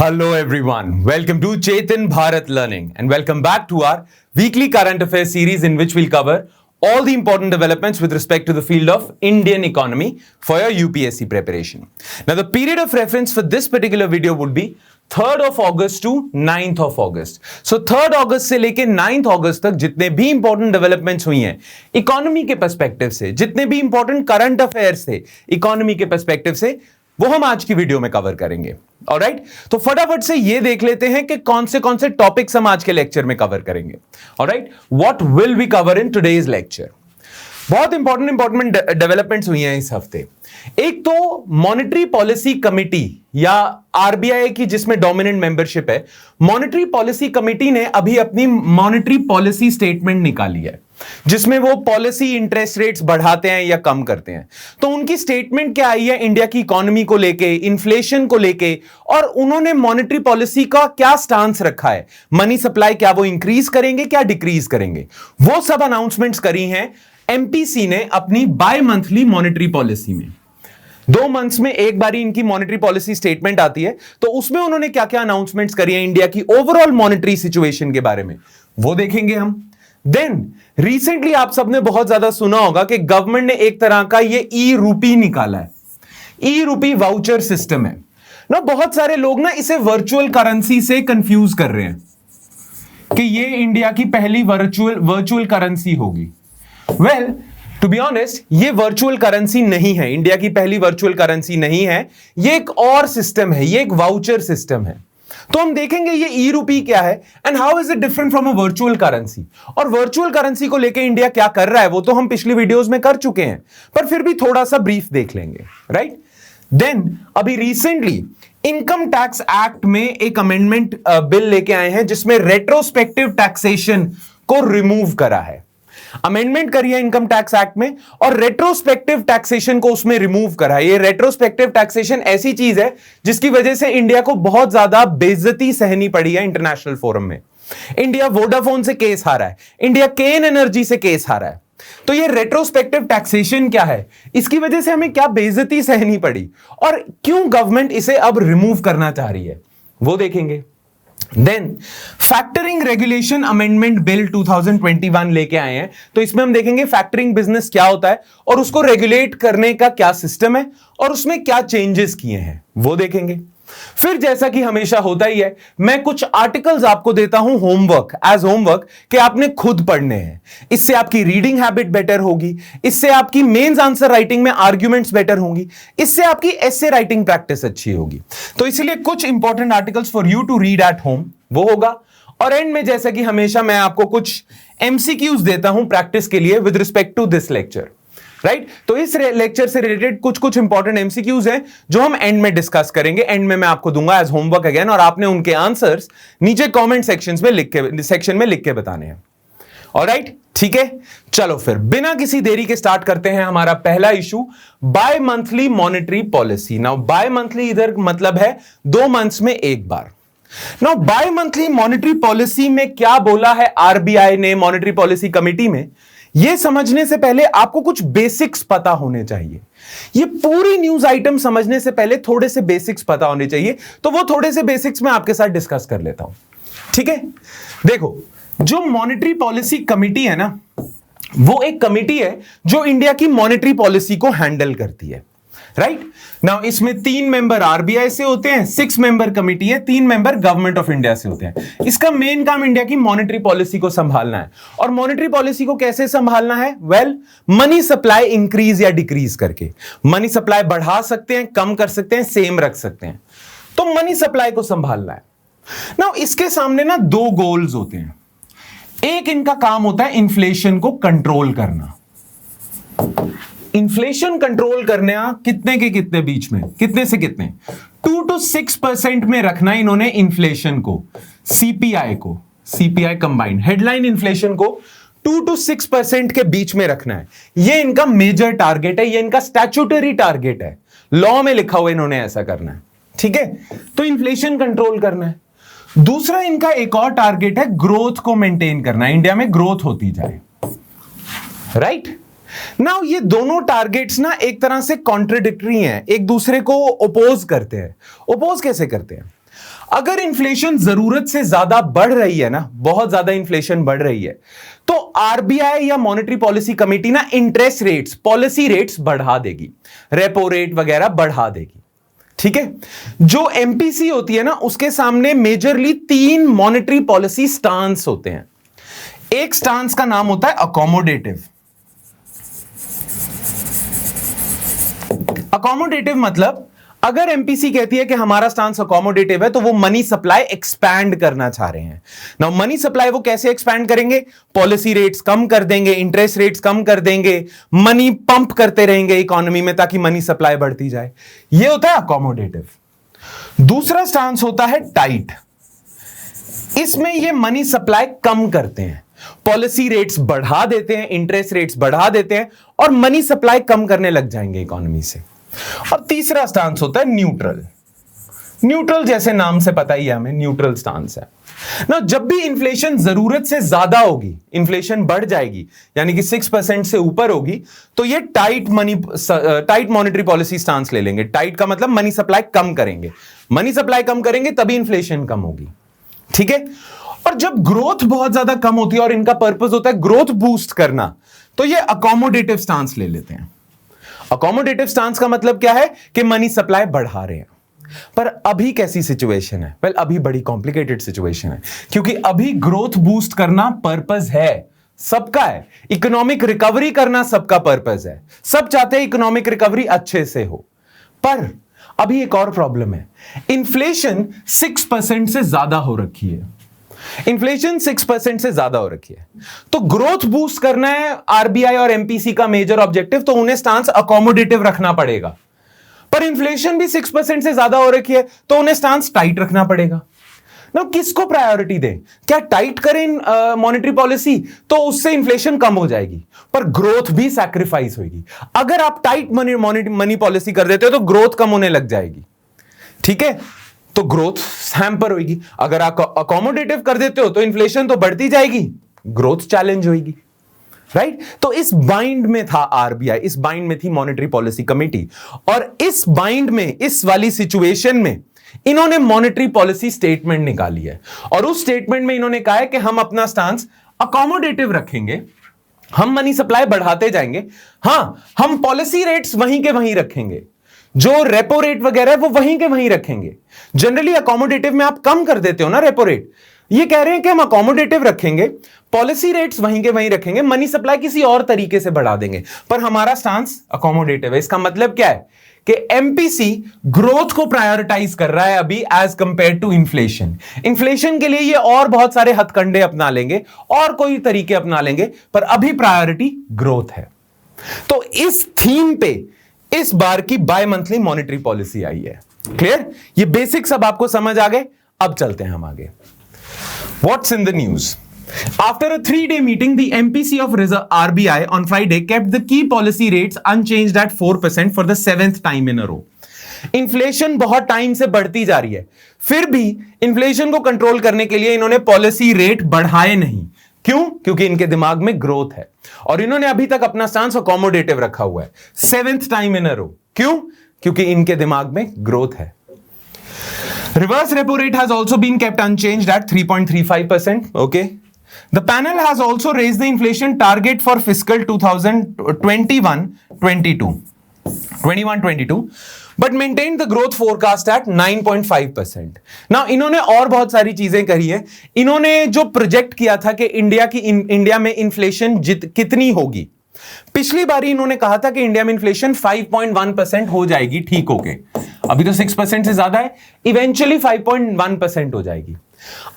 Hello everyone, welcome to Chetan Bharat Learning and welcome back to our weekly current affairs series in which we'll cover all the important developments with respect to the field of Indian economy for your UPSC preparation. Now the period of reference for this particular video would be 3rd of August to 9th of August. So 3rd August से लेके 9th August तक जितने भी important developments हुई हैं economy के perspective से, जितने भी इंपॉर्टेंट करंट अफेयर्स थे इकोनॉमी के पर्सपेक्टिव से, वो हम आज की वीडियो में कवर करेंगे. ऑलराइट, तो फटाफट से ये देख लेते हैं कि कौन से टॉपिक्स हम आज के लेक्चर में कवर करेंगे. Alright, what will we cover in today's lecture. बहुत इंपॉर्टेंट डेवलपमेंट्स हुई हैं इस हफ्ते. एक तो मॉनेटरी पॉलिसी कमिटी या आरबीआई की जिसमें डोमिनेंट मेंबरशिप है, मॉनेटरी पॉलिसी कमिटी ने अभी अपनी मॉनेटरी पॉलिसी स्टेटमेंट निकाली है जिसमें वो पॉलिसी इंटरेस्ट रेट्स बढ़ाते हैं या कम करते हैं. तो उनकी स्टेटमेंट क्या आई है इंडिया की इकोनॉमी को लेके, इन्फ्लेशन को लेके, और उन्होंने मॉनेटरी पॉलिसी का क्या स्टांस रखा है, मनी सप्लाई क्या वो इंक्रीज करेंगे क्या डिक्रीज करेंगे, वो सब अनाउंसमेंट्स करी हैं एमपीसी ने अपनी बाय मंथली मॉनेटरी पॉलिसी में. 2 मंथ्स में एक बारी इनकी मॉनेटरी पॉलिसी स्टेटमेंट आती है, तो उसमें उन्होंने क्या क्या अनाउंसमेंट्स करी है इंडिया की ओवरऑल मॉनेटरी सिचुएशन के बारे में, वो देखेंगे हम. देन रिसेंटली आप सबने बहुत ज्यादा सुना होगा कि गवर्नमेंट ने एक तरह का ये ई रूपी निकाला है. ई रूपी वाउचर सिस्टम है ना. बहुत सारे लोग ना इसे वर्चुअल करेंसी से कंफ्यूज कर रहे हैं कि ये इंडिया की पहली वर्चुअल करेंसी होगी. वेल, टू बी ऑनेस्ट, ये वर्चुअल करेंसी नहीं है, इंडिया की पहली वर्चुअल करेंसी नहीं है. ये एक और सिस्टम है, ये एक वाउचर सिस्टम है. तो हम देखेंगे ये ई रूपी क्या है and how is it different from a virtual currency. और वर्चुअल करेंसी को लेके इंडिया क्या कर रहा है वो तो हम पिछली वीडियोस में कर चुके हैं, पर फिर भी थोड़ा सा ब्रीफ देख लेंगे. राइट, देन अभी रिसेंटली इनकम टैक्स एक्ट में एक अमेंडमेंट बिल लेके आए हैं जिसमें रेट्रोस्पेक्टिव टैक्सेशन को रिमूव करा है. अमेंडमेंट करी है इनकम टैक्स एक्ट में और रेट्रोस्पेक्टिव टैक्सेशन को उसमें रिमूव करा है. ये रेट्रोस्पेक्टिव टैक्सेशन ऐसी चीज है जिसकी वजह से इंडिया को बहुत ज्यादा बेइज्जती सहनी पड़ी है इंटरनेशनल फोरम में. इंडिया वोडाफोन से केस हारा है, इंडिया केन एनर्जी से केस हारा है. तो ये रेट्रोस्पेक्टिव टैक्सेशन क्या है, इसकी वजह से हमें क्या बेइज्जती सहनी पड़ी और क्यों गवर्नमेंट इसे अब रिमूव करना चाह रही है, वो देखेंगे. Then factoring regulation amendment bill 2021 लेके आए हैं. तो इसमें हम देखेंगे फैक्टरिंग बिजनेस क्या होता है और उसको रेगुलेट करने का क्या सिस्टम है और उसमें क्या चेंजेस किए हैं, वो देखेंगे. फिर जैसा कि हमेशा होता ही है, मैं कुछ आर्टिकल्स आपको देता हूं होमवर्क, एज होमवर्क, कि आपने खुद पढ़ने हैं. इससे आपकी रीडिंग हैबिट बेटर होगी, इससे आपकी मेंस आंसर राइटिंग में आर्ग्यूमेंट्स बेटर होंगी, इससे आपकी एसे राइटिंग प्रैक्टिस अच्छी होगी. तो इसलिए कुछ important articles for you to read at home वो होगा. और एंड में जैसा कि हमेशा मैं आपको कुछ एमसीक्यूज देता हूं प्रैक्टिस के लिए with respect to this lecture. Right, तो इस लेक्चर से रिलेटेड कुछ इंपॉर्टेंट एमसीक्यूज हैं जो हम एंड में डिस्कस करेंगे. एंड में मैं आपको दूंगा एज होमवर्क अगेन, और आपने उनके आंसर्स नीचे कमेंट सेक्शन में लिख के बताने हैं. ऑलराइट, ठीक है, चलो फिर बिना किसी देरी के स्टार्ट करते हैं हमारा पहला issue, bimonthly monetary policy. Now bimonthly इधर मतलब है 2 मंथ्स में एक बार. Now bimonthly monetary policy में क्या बोला है आरबीआई ने मॉनेटरी पॉलिसी कमिटी में, यह समझने से पहले आपको कुछ बेसिक्स पता होने चाहिए. ये पूरी न्यूज आइटम समझने से पहले थोड़े से बेसिक्स पता होने चाहिए. तो वो थोड़े से बेसिक्स मैं आपके साथ डिस्कस कर लेता हूं. ठीक है, देखो, जो मॉनेटरी पॉलिसी कमिटी है ना, वो एक कमिटी है जो इंडिया की मॉनेटरी पॉलिसी को हैंडल करती है. राइट, नाउ इसमें 3 मेंबर आरबीआई से होते हैं, 6 मेंबर कमिटी है, 3 मेंबर गवर्नमेंट ऑफ इंडिया से होते हैं. इसका मेन काम इंडिया की मॉनेटरी पॉलिसी को संभालना है. और मॉनेटरी पॉलिसी को कैसे संभालना है, वेल, मनी सप्लाई इंक्रीज या डिक्रीज करके. मनी सप्लाई बढ़ा सकते हैं, कम कर सकते हैं, सेम रख सकते हैं. तो मनी सप्लाई को संभालना है. नाउ इसके सामने ना 2 गोल्स होते हैं. एक इनका काम होता है इन्फ्लेशन को कंट्रोल करना. इन्फ्लेशन कंट्रोल करना कितने के कितने बीच में, कितने से कितने, 2 to 6% में रखना इन्होंने इन्फ्लेशन को, सीपीआई कंबाइंड हेडलाइन इन्फ्लेशन को 2 to 6% के बीच में रखना है. ये इनका मेजर टारगेट है, ये इनका स्टैट्यूटरी टारगेट है, लॉ में लिखा हुआ इन्होंने ऐसा करना है. ठीक है, तो इन्फ्लेशन कंट्रोल करना है. दूसरा इनका एक और टारगेट है ग्रोथ को मेंटेन करना, इंडिया में ग्रोथ होती जाए. राइट, नाउ ये दोनों टारगेट्स ना एक तरह से कॉन्ट्रडिक्टरी हैं, एक दूसरे को ओपोज करते हैं. ओपोज कैसे करते हैं, अगर इन्फ्लेशन जरूरत से ज्यादा बढ़ रही है ना, बहुत ज्यादा इन्फ्लेशन बढ़ रही है, तो आरबीआई या मॉनेटरी पॉलिसी कमेटी ना इंटरेस्ट रेट्स, पॉलिसी रेट्स बढ़ा देगी, रेपो रेट वगैरह बढ़ा देगी। ठीक है, जो एमपीसी होती है ना, उसके सामने मेजरली 3 मॉनेटरी पॉलिसी स्टांस होते हैं। एक स्टांस का नाम होता है अकोमोडेटिव। अकोमोडेटिव मतलब अगर एमपीसी कहती है कि हमारा स्टांस अकोमोडेटिव है, तो वो मनी सप्लाई एक्सपैंड करना चाह रहे हैं। नाउ मनी सप्लाई वो कैसे एक्सपैंड करेंगे? पॉलिसी रेट्स कम कर देंगे, इंटरेस्ट रेट्स कम कर देंगे, मनी पंप करते रहेंगे इकोनॉमी में ताकि मनी सप्लाई बढ़ती जाए। ये होता है अकोमोडेटिव। दूसरा स्टांस होता है टाइट। इसमें ये मनी सप्लाई कम करते हैं, पॉलिसी रेट्स बढ़ा देते हैं, इंटरेस्ट रेट्स बढ़ा देते हैं और मनी सप्लाई कम करने लग जाएंगे इकोनॉमी से। और तीसरा स्टांस होता है न्यूट्रल। न्यूट्रल जैसे नाम से पता ही है हमें, न्यूट्रल स्टांस है ना। जब भी इन्फ्लेशन जरूरत से ज्यादा होगी, इन्फ्लेशन बढ़ जाएगी, यानी कि 6% से ऊपर होगी, तो ये टाइट मॉनेटरी पॉलिसी स्टांस ले लेंगे। टाइट का मतलब मनी सप्लाई कम करेंगे, मनी सप्लाई कम करेंगे तभी इन्फ्लेशन कम होगी। ठीक है, और जब ग्रोथ बहुत ज्यादा कम होती है और इनका पर्पस होता है ग्रोथ बूस्ट करना, तो ये अकोमोडेटिव स्टांस ले लेते हैं। अकोमोडेटिव स्टांस का मतलब क्या है कि मनी सप्लाई बढ़ा रहे हैं। पर अभी कैसी सिचुएशन है? वेल, अभी बड़ी कॉम्प्लिकेटेड सिचुएशन है, क्योंकि अभी ग्रोथ बूस्ट करना पर्पस है, सबका है। इकोनॉमिक रिकवरी करना सबका पर्पस है, सब चाहते हैं इकोनॉमिक रिकवरी अच्छे से हो। पर अभी एक और प्रॉब्लम है, इन्फ्लेशन 6% से ज्यादा हो रखी है। इन्फ्लेशन 6% से ज्यादा हो रखी है, तो ग्रोथ बूस्ट करना है आरबीआई और एमपीसी का मेजर ऑब्जेक्टिव, तो उन्हें स्टांस अकोमोडेटिव रखना पड़ेगा। पर इन्फ्लेशन भी 6% से ज्यादा हो रखी है, तो उन्हें स्टांस टाइट रखना पड़ेगा ना। किसको प्रायोरिटी दें? क्या टाइट करें मॉनेटरी पॉलिसी तो उससे इन्फ्लेशन कम हो जाएगी, पर ग्रोथ भी सैक्रिफाइस होगी। अगर आप टाइट मनी पॉलिसी कर देते हो तो ग्रोथ कम होने लग जाएगी। ठीक है, तो ग्रोथ हैम्पर होगी। अगर आप अकोमोडेटिव कर देते हो तो इन्फ्लेशन तो बढ़ती जाएगी, ग्रोथ चैलेंज होगी। राइट, तो इस बाइंड में था आरबीआई, इस बाइंड में थी मॉनेटरी पॉलिसी कमेटी, और इस बाइंड में, इस वाली सिचुएशन में इन्होंने मॉनेटरी पॉलिसी स्टेटमेंट निकाली है। और उस स्टेटमेंट में इन्होंने कहा है कि हम अपना स्टांस अकोमोडेटिव रखेंगे, हम मनी सप्लाई बढ़ाते जाएंगे, हां हम पॉलिसी रेट्स वहीं के वहीं रखेंगे, जो रेपो रेट वगैरह है वो वहीं के वहीं रखेंगे। जनरली अकोमोडेटिव में आप कम कर देते हो ना रेपो रेट, ये कह रहे हैं कि हम अकोमोडेटिव रखेंगे, पॉलिसी रेट्स वहीं के वहीं रखेंगे, मनी सप्लाई किसी और तरीके से बढ़ा देंगे, पर हमारा स्टांस अकोमोडेटिव है। इसका मतलब क्या है कि एमपीसी ग्रोथ को प्रायोरिटाइज कर रहा है अभी as compare to inflation. Inflation के लिए ये और बहुत सारे हथकंडे अपना लेंगे और कोई तरीके अपना लेंगे, पर अभी प्रायोरिटी ग्रोथ है। तो इस थीम पे इस बार की बाय मंथली मॉनेटरी पॉलिसी आई है। क्लियर? ये बेसिक्स अब आपको समझ आ गए। अब चलते हैं हम आगे। What's in the news? After a 3-day meeting, the MPC of RBI on Friday kept the key policy rates unchanged at 4% for the 7th time in a row. Inflation बहुत टाइम से बढ़ती जा रही है, फिर भी इन्फ्लेशन को control करने के लिए इन्होंने पॉलिसी रेट बढ़ाए नहीं। क्यों? क्योंकि इनके दिमाग में ग्रोथ है और इन्होंने अभी तक अपना स्टांस अकोमोडेटिव रखा हुआ है 7th टाइम इन अ रो। क्यों? क्योंकि इनके दिमाग में ग्रोथ है। Reverse repo rate has also been kept unchanged at 3.35%. Okay. The panel has also raised the inflation target for fiscal 2021-22, but maintained the growth forecast at 9.5%. Now, इन्होंने और बहुत सारी चीजें करी है। इन्होंने जो प्रोजेक्ट किया था कि इंडिया में इन्फ्लेशन कितनी होगी, पिछली बारी इन्होंने कहा था कि इंडिया में इन्फ्लेशन 5.1% हो जाएगी ठीक होके। अभी तो 6% से ज्यादा है, इवेंचुअली 5.1% हो जाएगी।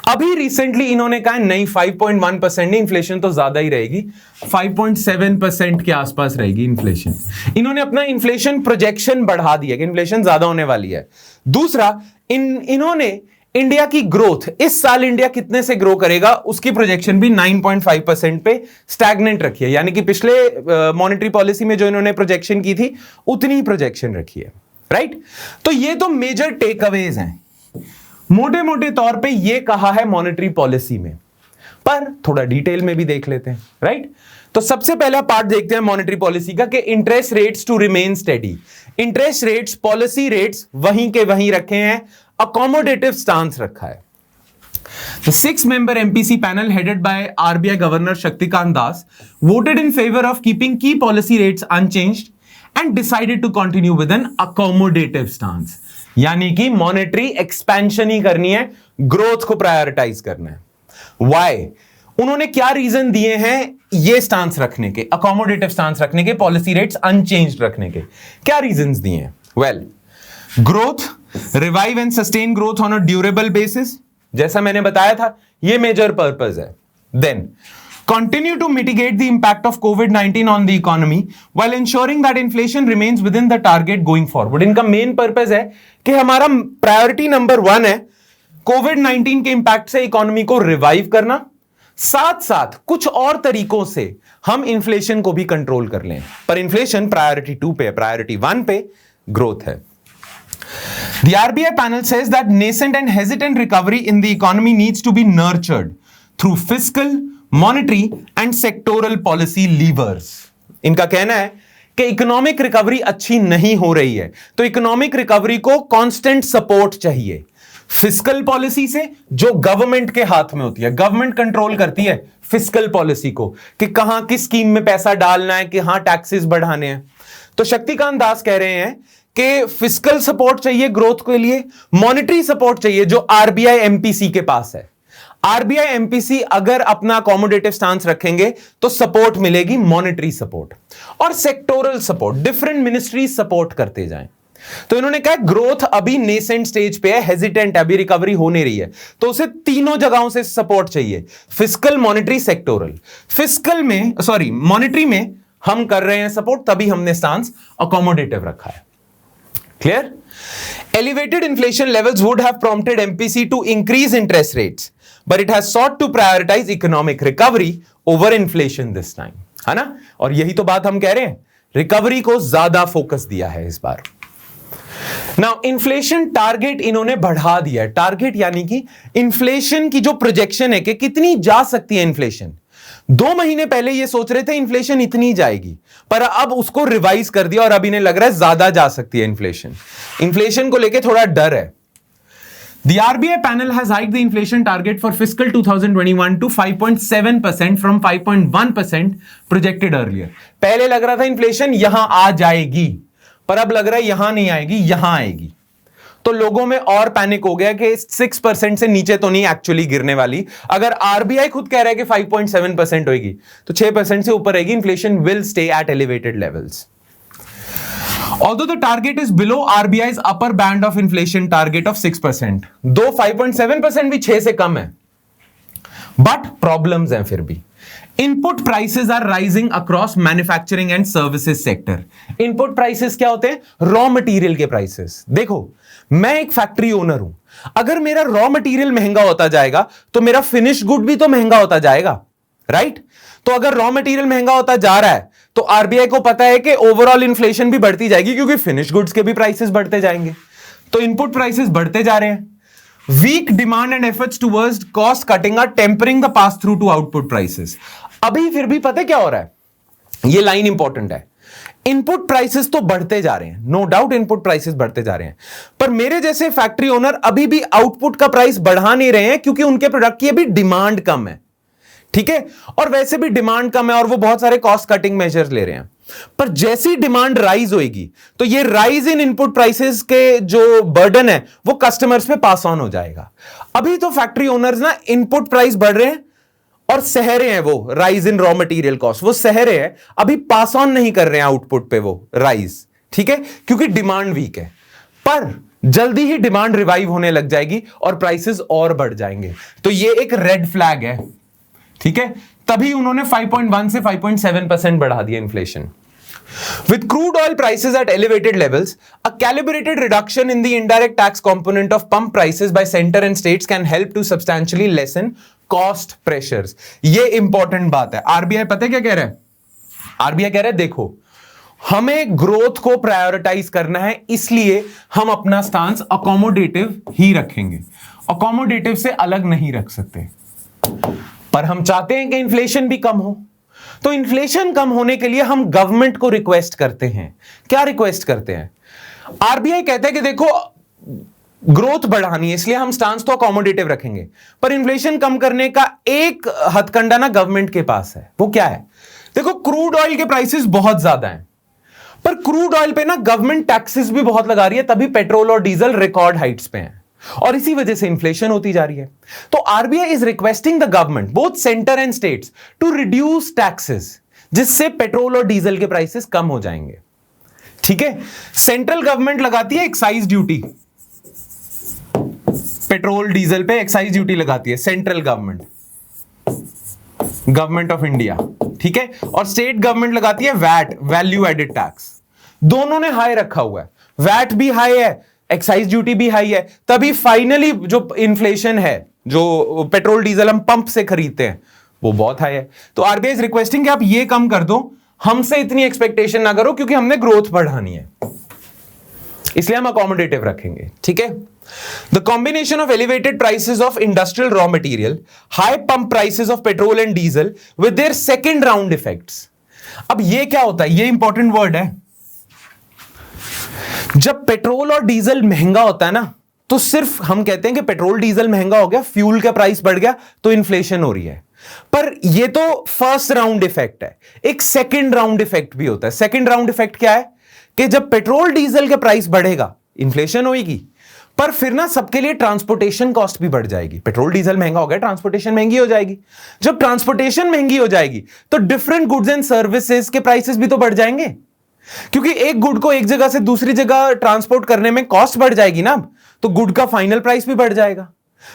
अभी रिसेंटली इन्होंने कहा नहीं, 5.1% नहीं, इन्फ्लेशन तो ज्यादा ही रहेगी, 5.7% के आसपास रहेगी इन्फ्लेशन। इन्होंने अपना इन्फ्लेशन प्रोजेक्शन बढ़ा दिया कि इन्फ्लेशन ज्यादा होने वाली है। दूसरा, इन्होंने इंडिया की ग्रोथ, इस साल इंडिया कितने से ग्रो करेगा उसकी प्रोजेक्शन भी 9.5% पे स्टैग्नेंट रखी है, यानी कि पिछले मॉनेटरी पॉलिसी में जो इन्होंने प्रोजेक्शन की थी उतनी ही प्रोजेक्शन रखी है। राइट, तो ये तो मेजर टेक अवेज हैं, मोटे मोटे तौर पे ये कहा है मॉनेटरी पॉलिसी में, पर थोड़ा डिटेल में भी देख लेते हैं। राइट, तो सबसे पहला पार्ट देखते हैं मॉनेटरी पॉलिसी का कि interest rates to remain steady. Interest rates, policy rates वहीं के वहीं रखे हैं, अकोमोडेटिव स्टांस रखा है। The 6-member MPC panel headed by RBI Governor Shaktikant Das voted in favor of keeping key policy rates unchanged and decided to continue with an accommodative stance. यानी कि monetary expansion ही करनी है, growth को prioritise करना है। Why? उन्होंने क्या reason दिए हैं ये स्टांस रखने के, अकोमोडेटिव स्टांस रखने के, पॉलिसी रेट्स अनचेंज्ड रखने के? क्या रीजंस दिए हैं? Well, growth, revive and sustain growth on a durable basis, जैसा मैंने बताया था ये मेजर पर्पस है। Then continue to mitigate the impact of COVID-19 on the economy while ensuring that inflation remains within the target going forward. इनका main purpose है कि हमारा प्रायोरिटी नंबर 1 है कोविड-19 के इंपैक्ट से इकोनॉमी को रिवाइव करना, साथ साथ कुछ और तरीकों से हम इन्फ्लेशन को भी कंट्रोल कर लें। पर इन्फ्लेशन प्रायोरिटी 2 पे है, प्रायोरिटी 1 पे ग्रोथ है। The RBI panel says that nascent and hesitant recovery in the economy needs to be nurtured through fiscal, monetary and sectoral policy levers. इनका कहना है कि इकोनॉमिक रिकवरी अच्छी नहीं हो रही है, तो इकोनॉमिक रिकवरी को कांस्टेंट सपोर्ट चाहिए। फिस्कल पॉलिसी से, जो गवर्नमेंट के हाथ में होती है, गवर्नमेंट कंट्रोल करती है फिस्कल पॉलिसी को कि कहां किस स्कीम में पैसा डालना है, कि हां टैक्सेस बढ़ाने हैं। तो शक्तिकांत दास कह रहे हैं कि फिस्कल सपोर्ट चाहिए ग्रोथ के लिए, मॉनेटरी सपोर्ट चाहिए जो आरबीआई एमपीसी के पास है। आरबीआई एमपीसी अगर अपना अकोमोडेटिव स्टांस रखेंगे तो सपोर्ट मिलेगी, मॉनेटरी सपोर्ट और sectoral support, different ministry support करते जाएं। तो इन्होंने कहा ग्रोथ अभी नेसेंट स्टेज पे है, हेजिटेंट है, अभी रिकवरी हो नहीं रही है, तो उसे तीनों जगहों से सपोर्ट चाहिए, फिस्कल, मॉनेटरी, सेक्टोरल। फिस्कल में, सॉरी, मॉनेटरी में हम कर रहे हैं सपोर्ट, तभी हमने स्टांस अकोमोडेटिव रखा है। Clear? Elevated inflation levels would have prompted MPC to increase interest rates, but it has sought to prioritize economic recovery over inflation this time. है ना? और यही तो बात हम कह रहे हैं, रिकवरी को ज्यादा फोकस दिया है इस बार। नाउ इन्फ्लेशन टारगेट इन्होंने बढ़ा दिया है। टारगेट यानी कि इन्फ्लेशन की जो प्रोजेक्शन है कि कितनी जा सकती है इन्फ्लेशन। 2 महीने पहले ये सोच रहे थे इन्फ्लेशन इतनी जाएगी, पर अब उसको रिवाइज कर दिया और अब इन्हें लग रहा है ज्यादा जा सकती है इन्फ्लेशन। इन्फ्लेशन को लेके थोड़ा डर है। The RBI panel has hiked the inflation target for fiscal 2021 to 5.7% from 5.1% projected earlier. पहले लग रहा था इन्फ्लेशन यहां आ जाएगी, पर अब लग रहा है यहां नहीं आएगी, यहां आएगी। तो लोगों में और पैनिक हो गया कि 6% से नीचे तो नहीं एक्चुअली गिरने वाली। अगर आरबीआई खुद कह रहा है कि 5.7% होगी, तो 6% से ऊपर रहेगी। Inflation will stay at elevated levels. Although the target is below RBI's upper band of inflation target of 6%, दो 5.7% भी 6 से कम है, बट प्रॉब्लम्स हैं फिर भी। Input prices are rising across manufacturing and services sector. Input prices क्या होते हैं? रॉ मटेरियल के प्राइसेस। देखो, मैं एक फैक्ट्री ओनर हूं, अगर मेरा रॉ मटेरियल महंगा होता जाएगा तो मेरा फिनिश गुड भी तो महंगा होता जाएगा, राइट? तो अगर रॉ मटेरियल महंगा होता जा रहा है तो आरबीआई को पता है कि ओवरऑल इन्फ्लेशन भी बढ़ती जाएगी, क्योंकि फिनिश गुड्स के भी प्राइसेस बढ़ते जाएंगे। तो इनपुट प्राइसेस बढ़ते जा रहे हैं। Weak demand and efforts towards cost cutting are tempering the pass through to output prices. अभी फिर भी पता है क्या हो रहा है? ये लाइन इंपॉर्टेंट है। इनपुट प्राइसेस तो बढ़ते जा रहे हैं, नो डाउट इनपुट प्राइसेस बढ़ते जा रहे हैं, पर मेरे जैसे फैक्ट्री ओनर अभी भी आउटपुट का प्राइस बढ़ा नहीं रहे हैं, क्योंकि उनके प्रोडक्ट की अभी डिमांड कम है। ठीक है, और वैसे भी डिमांड कम है और वो बहुत सारे कॉस्ट कटिंग मेजर्स ले रहे हैं। पर जैसी डिमांड राइज होगी तो ये राइज इन इनपुट प्राइसेस के जो बर्डन है वो कस्टमर्स पे पास ऑन हो जाएगा। अभी तो फैक्ट्री ओनर्स ना इनपुट प्राइस बढ़ रहे हैं और सह रहे हैं, वो rise in raw material cost वो सह रहे हैं, अभी पास ऑन नहीं कर रहे हैं आउटपुट पे वो राइज। ठीक है, क्योंकि डिमांड वीक है। पर जल्दी ही डिमांड रिवाइव होने लग जाएगी और प्राइसेस और बढ़ जाएंगे। तो ये एक रेड फ्लैग है। ठीक है, तभी उन्होंने 5.1 से 5.7% बढ़ा दिया inflation. With crude oil prices at elevated levels, a calibrated reduction in the indirect tax component of pump prices by center and states can help to substantially lessen cost pressures. ये important बात है। RBI पता है क्या कह रहा है? RBI कह रहा है देखो, हमें ग्रोथ को प्रायोरिटाइज करना है, इसलिए हम अपना स्टांस अकोमोडेटिव ही रखेंगे, अकोमोडेटिव से अलग नहीं रख सकते। पर हम चाहते हैं कि इन्फ्लेशन भी कम हो, तो इन्फ्लेशन कम होने के लिए हम गवर्नमेंट को रिक्वेस्ट करते हैं। क्या रिक्वेस्ट करते हैं? आरबीआई कहता है कि देखो, ग्रोथ बढ़ानी है, इसलिए हम स्टांस तो अकोमोडेटिव रखेंगे, पर इन्फ्लेशन कम करने का एक हथकंडा ना गवर्नमेंट के पास है। वो क्या है? देखो, क्रूड ऑयल के प्राइसेस बहुत ज्यादा हैं, पर क्रूड ऑयल पे ना गवर्नमेंट टैक्सेस भी बहुत लगा रही है, तभी पेट्रोल और डीजल रिकॉर्ड हाइट्स पे हैं, और इसी वजह से इन्फ्लेशन होती जा रही है। तो RBI is requesting the government, both centre and states, to reduce taxes, जिससे पेट्रोल और डीजल के प्राइसेस कम हो जाएंगे। ठीक है, सेंट्रल गवर्नमेंट लगाती है एक्साइज ड्यूटी, पेट्रोल डीजल पे एक्साइज ड्यूटी लगाती है central government, government of India. ठीक है, और स्टेट गवर्नमेंट लगाती है वैट, वैल्यू एडेड टैक्स। दोनों ने हाई रखा हुआ है, वैट भी हाई है, एक्साइज ड्यूटी भी हाई है, तभी फाइनली जो इन्फ्लेशन है, जो पेट्रोल डीजल हम पंप से खरीदते हैं, वो बहुत हाई है। तो आरबीआई इज रिक्वेस्टिंग कि आप ये कम कर दो, हमसे इतनी एक्सपेक्टेशन ना करो, क्योंकि हमने ग्रोथ बढ़ानी है, इसलिए हम अकोमोडेटिव रखेंगे। ठीक है, the combination of elevated prices of industrial raw material, high pump prices of petrol and diesel with their second round effects. अब ये क्या होता है, ये इंपॉर्टेंट वर्ड है। जब पेट्रोल और डीजल महंगा होता है ना, तो सिर्फ हम कहते हैं कि पेट्रोल डीजल महंगा हो गया, फ्यूल का प्राइस बढ़ गया, तो इन्फ्लेशन हो रही है, पर ये तो फर्स्ट राउंड इफेक्ट है। एक सेकंड राउंड इफेक्ट भी होता है। सेकंड राउंड इफेक्ट क्या है कि जब पेट्रोल डीजल का प्राइस बढ़ेगा, इन्फ्लेशन होगी, पर फिर ना सबके लिए ट्रांसपोर्टेशन कॉस्ट भी बढ़ जाएगी। पेट्रोल डीजल महंगा हो गया, ट्रांसपोर्टेशन महंगी हो जाएगी। जब ट्रांसपोर्टेशन महंगी हो जाएगी, तो डिफरेंट गुड्स एंड सर्विसेज के प्राइसेस भी तो बढ़ जाएंगे, क्योंकि एक गुड को एक जगह से दूसरी जगह ट्रांसपोर्ट करने में कॉस्ट बढ़ जाएगी ना, तो गुड का फाइनल प्राइस भी बढ़ जाएगा।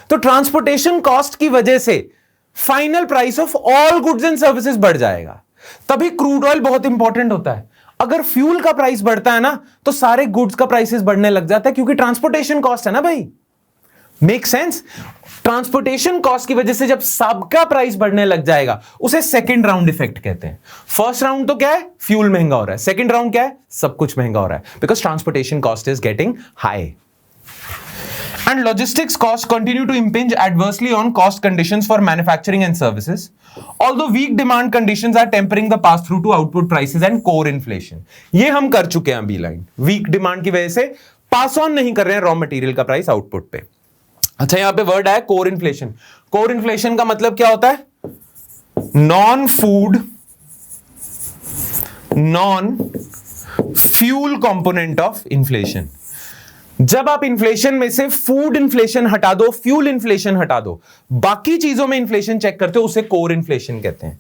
तो ट्रांसपोर्टेशन कॉस्ट की वजह से final price of all goods and services बढ़ जाएगा। तभी क्रूड ऑयल बहुत इंपॉर्टेंट होता है। अगर फ्यूल का प्राइस बढ़ता है ना, तो सारे गुड्स का प्राइसेस बढ़ने लग जाता है, क्योंकि ट्रांसपोर्टेशन कॉस्ट है ना भाई। Make sense? ट्रांसपोर्टेशन कॉस्ट की वजह से जब सबका प्राइस बढ़ने लग जाएगा, उसे सेकंड राउंड इफेक्ट कहते हैं। फर्स्ट राउंड तो क्या है, फ्यूल महंगा हो रहा है। सेकंड राउंड क्या है, सब कुछ महंगा हो रहा है, because transportation cost is getting high. And logistics costs continue to impinge adversely on cost conditions for manufacturing and services, although weak demand conditions are tempering the pass through to output prices and core inflation. ये हम कर चुके हैं अभी line. Weak demand की वजह से pass on नहीं कर रहे हैं रॉ मटेरियल का प्राइस आउटपुट पे। अच्छा, यहां पे वर्ड आया कोर इन्फ्लेशन। कोर इन्फ्लेशन का मतलब क्या होता है? Non food, non fuel component of inflation. जब आप इन्फ्लेशन में से फूड इन्फ्लेशन हटा दो, फ्यूल इन्फ्लेशन हटा दो, बाकी चीजों में इन्फ्लेशन चेक करते हो, उसे कोर इन्फ्लेशन कहते हैं।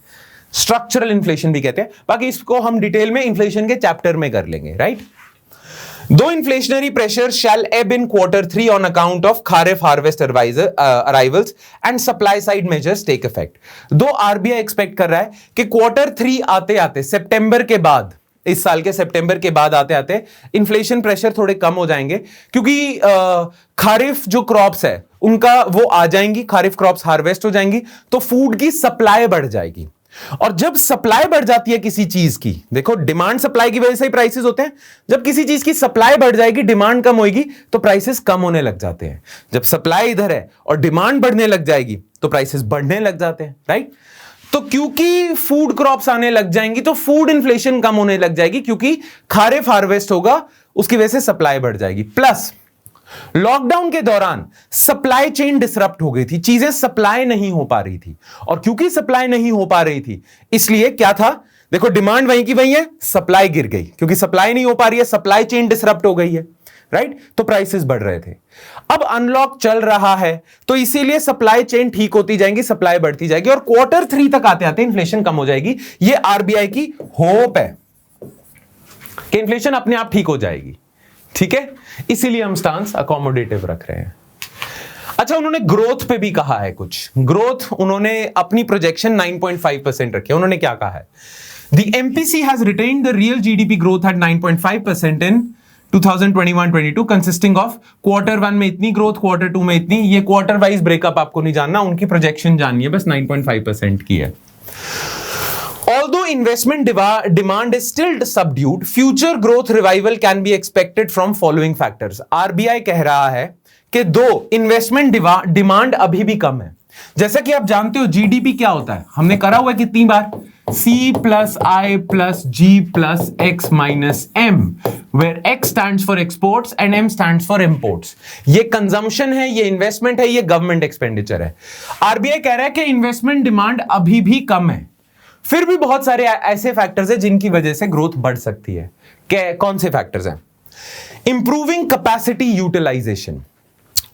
स्ट्रक्चरल इन्फ्लेशन भी कहते हैं। बाकी इसको हम डिटेल में इन्फ्लेशन के चैप्टर में कर लेंगे, राइट? दो inflationary pressure shall ebb in Q3 on account of kharif harvest arrivals and supply side measures take effect. दो आरबीआई एक्सपेक्ट कर रहा है कि Q3 आते आते, सितंबर के बाद, इस साल के सितंबर के बाद आते आते इन्फ्लेशन प्रेशर थोड़े कम हो जाएंगे, क्योंकि खारिफ जो क्रॉप्स है उनका वो आ जाएंगी, खारिफ क्रॉप्स हार्वेस्ट हो जाएंगी, तो फूड की सप्लाई बढ़ जाएगी। और जब सप्लाई बढ़ जाती है किसी चीज की, देखो डिमांड सप्लाई की वजह से ही प्राइसेस होते हैं। जब किसी चीज की सप्लाई बढ़ जाएगी, डिमांड कम होगी, तो प्राइसेस कम होने लग जाते हैं। जब सप्लाई इधर है और डिमांड बढ़ने लग जाएगी, तो प्राइसेस बढ़ने लग जाते हैं, राइट? तो क्योंकि फूड क्रॉप्स आने लग जाएंगी, तो फूड इन्फ्लेशन कम होने लग जाएगी, क्योंकि खारिफ हार्वेस्ट होगा, उसकी वजह से सप्लाई बढ़ जाएगी। प्लस लॉकडाउन के दौरान सप्लाई चेन डिसरप्ट हो गई थी, चीजें सप्लाई नहीं हो पा रही थी, और क्योंकि सप्लाई नहीं हो पा रही थी, इसलिए क्या था, देखो डिमांड वहीं की वहीं है, सप्लाई गिर गई, क्योंकि सप्लाई नहीं हो पा रही है, सप्लाई चेन डिसरप्ट हो गई है, राइट? तो प्राइसेस बढ़ रहे थे। अब अनलॉक चल रहा है, तो इसीलिए सप्लाई चेन ठीक होती जाएंगी, सप्लाई बढ़ती जाएगी, और Q3 तक आते आते इन्फ्लेशन कम हो जाएगी। ये आरबीआई की होप है कि इन्फ्लेशन अपने आप ठीक हो जाएगी, ठीक है? इसीलिए हम स्टांस अकोमोडेटिव रख रहे हैं। अच्छा, उन्होंने ग्रोथ पे भी कहा है कुछ। ग्रोथ उन्होंने अपनी प्रोजेक्शन 9.5% रखी है। उन्होंने क्या कहा है? The MPC has retained the real GDP growth at 9.5% in 2021-22, consisting of Q1 में इतनी ग्रोथ, Q2 में इतनी। ये क्वार्टर वाइज ब्रेकअप आपको नहीं जानना, उनकी प्रोजेक्शन जाननी है, बस 9.5% की है। Although investment demand is still subdued, future growth revival can be expected from following factors. RBI कह रहा है कि दो, इन्वेस्टमेंट डिमांड अभी भी कम है। जैसा कि आप जानते हो जीडीपी क्या होता है, हमने करा हुआ है कितनी बार C plus I plus G plus X minus M, where X stands for exports and M stands for imports. ये कंजम्पशन है, ये इन्वेस्टमेंट है, ये गवर्नमेंट एक्सपेंडिचर है. आरबीआई कह रहा है कि इन्वेस्टमेंट डिमांड अभी भी कम है, फिर भी बहुत सारे ऐसे फैक्टर्स हैं जिनकी वजह से ग्रोथ बढ़ सकती है. कौन से फैक्टर्स हैं? Improving capacity utilisation.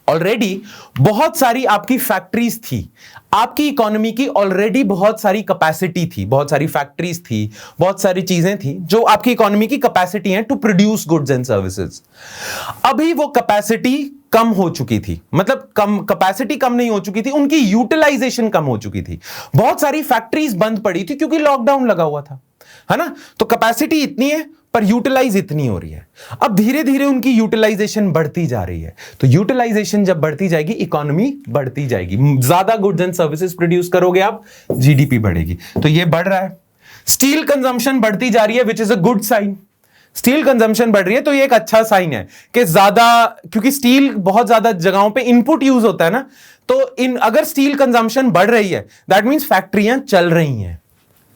ऑलरेडी बहुत सारी आपकी फैक्ट्रीज थी, आपकी इकोनॉमी की ऑलरेडी बहुत सारी कैपेसिटी थी, बहुत सारी फैक्ट्रीज थी, बहुत सारी चीजें थी जो आपकी इकोनॉमी की कैपेसिटी है to produce goods and services. अभी वो कैपेसिटी कम हो चुकी थी, मतलब कैपेसिटी कम नहीं हो चुकी थी, उनकी यूटिलाइजेशन कम हो चुकी थी. बहुत सारी फैक्ट्रीज बंद पड़ी थी क्योंकि लॉकडाउन लगा हुआ था, है ना. तो कैपेसिटी इतनी है पर यूटिलाइज इतनी हो रही है. अब धीरे धीरे उनकी यूटिलाइजेशन बढ़ती जा रही है. तो यूटिलाइजेशन जब बढ़ती जाएगी, इकोनॉमी बढ़ती जाएगी. ज्यादा गुड्स एंड सर्विसेज प्रोड्यूस करोगे आप, जीडीपी बढ़ेगी. तो ये बढ़ रहा है. स्टील कंजम्पशन बढ़ती जा रही है, which is a good sign. Steel consumption बढ़ रही है तो ये एक अच्छा साइन है कि ज्यादा, क्योंकि स्टील बहुत ज्यादा जगहों पे इनपुट यूज होता है ना. तो अगर स्टील कंजम्पशन बढ़ रही है, दैट मींस फैक्ट्रियां चल रही हैं,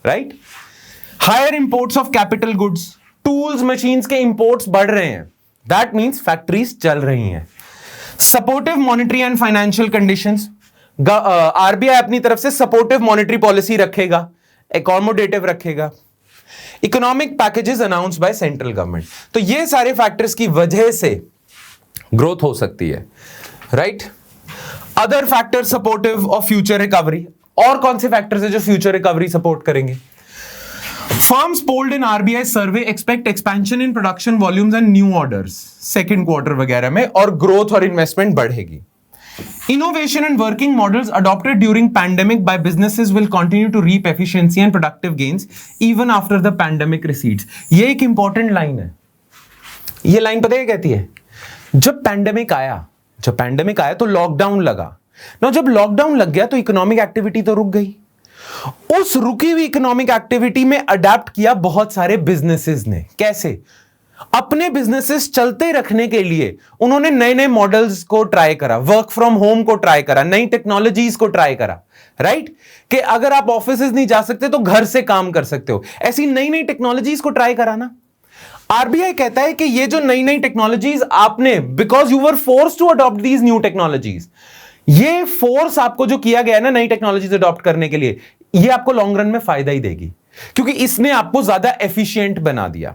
right. Higher imports of capital goods, tools machines के इंपोर्ट्स बढ़ रहे हैं, दैट मींस फैक्ट्रीज चल रही हैं. Supportive monetary and financial conditions. RBI अपनी तरफ से सपोर्टिव मॉनेटरी पॉलिसी रखेगा, एकोमोडेटिव रखेगा. Economic packages announce by central government. तो ये सारे फैक्टर्स की वजह से ग्रोथ हो सकती है, right. Other factor supportive of future recovery. और कौन से फैक्टर्स है जो फ्यूचर रिकवरी सपोर्ट करेंगे? Firms polled in RBI survey expect expansion in production volumes and new orders second quarter वगैरह में, और growth और investment बढ़ेगी. Innovation and working models adopted during pandemic by businesses will continue to reap efficiency and productive gains even after the pandemic recedes. ये एक important line है. ये line पता है क्या कहती है? जब पैंडेमिक आया तो लॉकडाउन लगा ना. जब लॉकडाउन लग गया तो इकोनॉमिक एक्टिविटी तो रुक गई. उस रुकी हुई इकोनॉमिक एक्टिविटी में अडेप्ट किया बहुत सारे बिजनेसेस ने. कैसे? अपने बिजनेसेस चलते रखने के लिए उन्होंने नए नए मॉडल्स को ट्राई करा, वर्क फ्रॉम होम को ट्राई करा, नई टेक्नोलॉजीज को ट्राई करा, राइट. कि अगर आप ऑफिसेज नहीं जा सकते तो घर से काम कर सकते हो, ऐसी नई नई टेक्नोलॉजीज को ट्राई करा ना. आरबीआई कहता है कि ये जो नई नई टेक्नोलॉजीज आपने, because you were forced to adopt these new technologies, ये फोर्स आपको जो किया गया है ना नई टेक्नोलॉजीज अडॉप्ट करने के लिए, ये आपको लॉन्ग रन में फायदा ही देगी, क्योंकि इसने आपको ज्यादा एफिशिएंट बना दिया.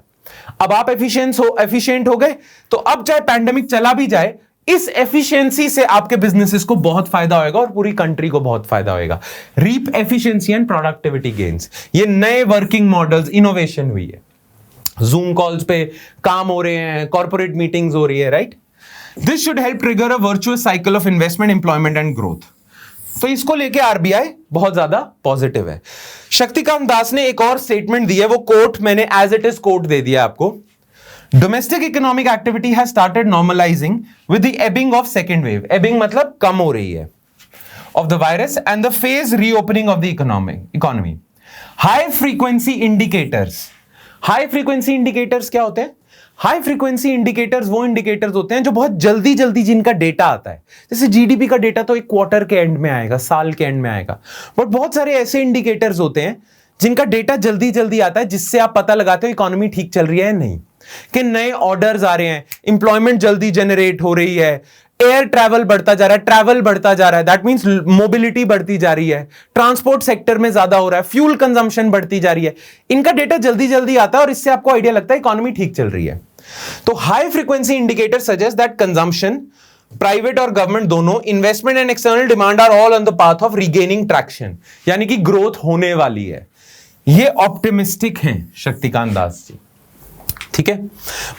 अब आप एफिशिएंट हो गए, तो अब चाहे पैंडेमिक चला भी जाए, इस एफिशिएंसी से आपके बिजनेसेस को बहुत फायदा होगा और पूरी कंट्री को बहुत फायदा होगा. Reap efficiency and productivity gains. ये नए वर्किंग मॉडल्स, इनोवेशन हुई है. जूम कॉल्स पे काम हो रहे हैं, कॉर्पोरेट मीटिंग्स हो रही है, right. This should help trigger a virtuous cycle of investment, employment and growth. तो इसको लेके आरबीआई बहुत ज्यादा पॉजिटिव है. शक्तिकांत दास ने एक और स्टेटमेंट दी है, वो कोट मैंने एज इट इज कोट दे दिया आपको. Domestic economic activity has started normalising with the Ebbing of second wave. Ebbing मतलब कम हो रही है, of the virus and the phase reopening of the economy. High frequency indicators. High frequency indicators क्या होते हैं? High frequency indicators वो indicators होते हैं जो बहुत जल्दी जल्दी जिनका डेटा आता है. जैसे जीडीपी का डेटा तो एक क्वार्टर के एंड में आएगा, साल के एंड में आएगा, बट बहुत सारे ऐसे इंडिकेटर्स होते हैं जिनका डेटा जल्दी जल्दी आता है, जिससे आप पता लगाते हो इकोनॉमी ठीक चल रही है या नहीं. कि नए ऑर्डर्स आ रहे हैं, इंप्लॉयमेंट जल्दी जनरेट हो रही है, एयर ट्रैवल बढ़ता जा रहा है, ट्रैवल बढ़ता जा रहा है, दैट मींस मोबिलिटी बढ़ती जा रही है, ट्रांसपोर्ट सेक्टर में ज्यादा हो रहा है, फ्यूल कंजम्पशन बढ़ती जा रही है. इनका डेटा जल्दी जल्दी आता है और इससे आपको आइडिया लगता है इकोनॉमी ठीक चल रही है. तो high frequency indicator suggest that consumption, private और गवर्नमेंट दोनों, investment and external demand are all on the path of regaining traction, यानी कि ग्रोथ होने वाली है. ये ऑप्टिमिस्टिक हैं शक्तिकांत दास जी, ठीक है.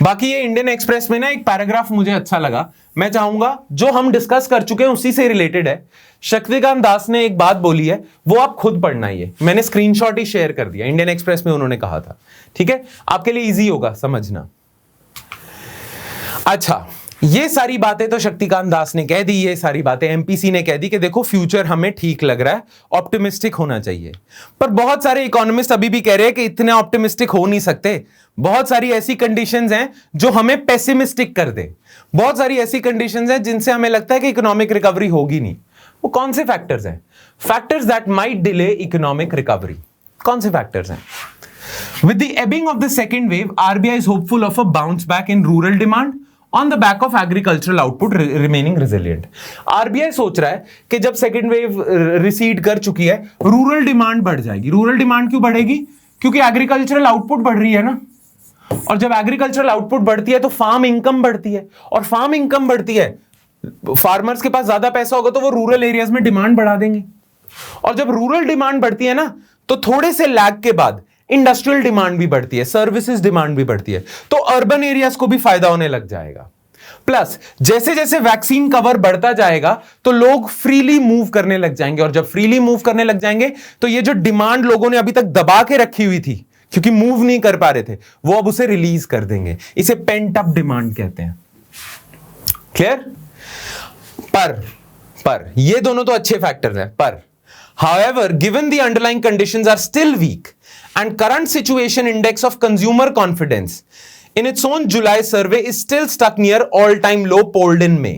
बाकी ये इंडियन एक्सप्रेस में ना एक पैराग्राफ मुझे अच्छा लगा, मैं चाहूंगा जो हम डिस्कस कर चुके हैं उसी से रिलेटेड है. शक्तिकांत दास ने एक बात बोली है, वो आप खुद पढ़ना ही है. मैंने स्क्रीनशॉट ही शेयर कर दिया, इंडियन एक्सप्रेस में उन्होंने कहा था, ठीक है. आपके लिए इजी होगा समझना. अच्छा, ये सारी बातें तो शक्तिकांत दास ने कह दी, ये सारी बातें एमपीसी ने कह दी कि देखो फ्यूचर हमें ठीक लग रहा है, ऑप्टिमिस्टिक होना चाहिए. पर बहुत सारे इकोनॉमिस्ट अभी भी कह रहे हैं कि इतने ऑप्टिमिस्टिक हो नहीं सकते. बहुत सारी ऐसी कंडीशंस हैं जो हमें पेसिमिस्टिक कर दे. बहुत सारी ऐसी कंडीशंस हैं जिनसे हमें लगता है कि इकोनॉमिक रिकवरी होगी नहीं. वो कौन से फैक्टर्स हैं? Factors that might delay economic recovery. कौन से फैक्टर्स हैं? With the ebbing of the second wave, RBI is hopeful of a bounce back in rural demand on the back of agricultural output remaining resilient. RBI सोच रहा है कि जब second wave recede कर चुकी है, रूरल डिमांड बढ़ जाएगी. रूरल डिमांड क्यों बढ़ेगी? क्योंकि एग्रीकल्चरल आउटपुट बढ़ रही है ना, और जब एग्रीकल्चरल आउटपुट बढ़ती है तो फार्म इनकम बढ़ती है, और फार्म इनकम बढ़ती है, फार्मर्स के पास ज्यादा पैसा होगा तो वो रूरल एरियाज में डिमांड बढ़ा देंगे, और जब रूरल डिमांड बढ़ती है ना तो थोड़े से लैग के बाद इंडस्ट्रियल डिमांड भी बढ़ती है, सर्विसेज डिमांड भी बढ़ती है, तो अर्बन एरियाज को भी फायदा होने लग जाएगा. प्लस जैसे जैसे वैक्सीन कवर बढ़ता जाएगा तो लोग फ्रीली मूव करने लग जाएंगे, और जब फ्रीली मूव करने लग जाएंगे तो ये जो डिमांड लोगों ने अभी तक दबा के रखी हुई थी क्योंकि मूव नहीं कर पा रहे थे, वो अब उसे रिलीज कर देंगे. इसे पेंट अप डिमांड कहते हैं. क्लियर? पर ये दोनों तो अच्छे फैक्टर्स हैं, पर however given the underlying conditions are still weak and current situation index of consumer confidence in its own July survey is still stuck near all time low polled in May.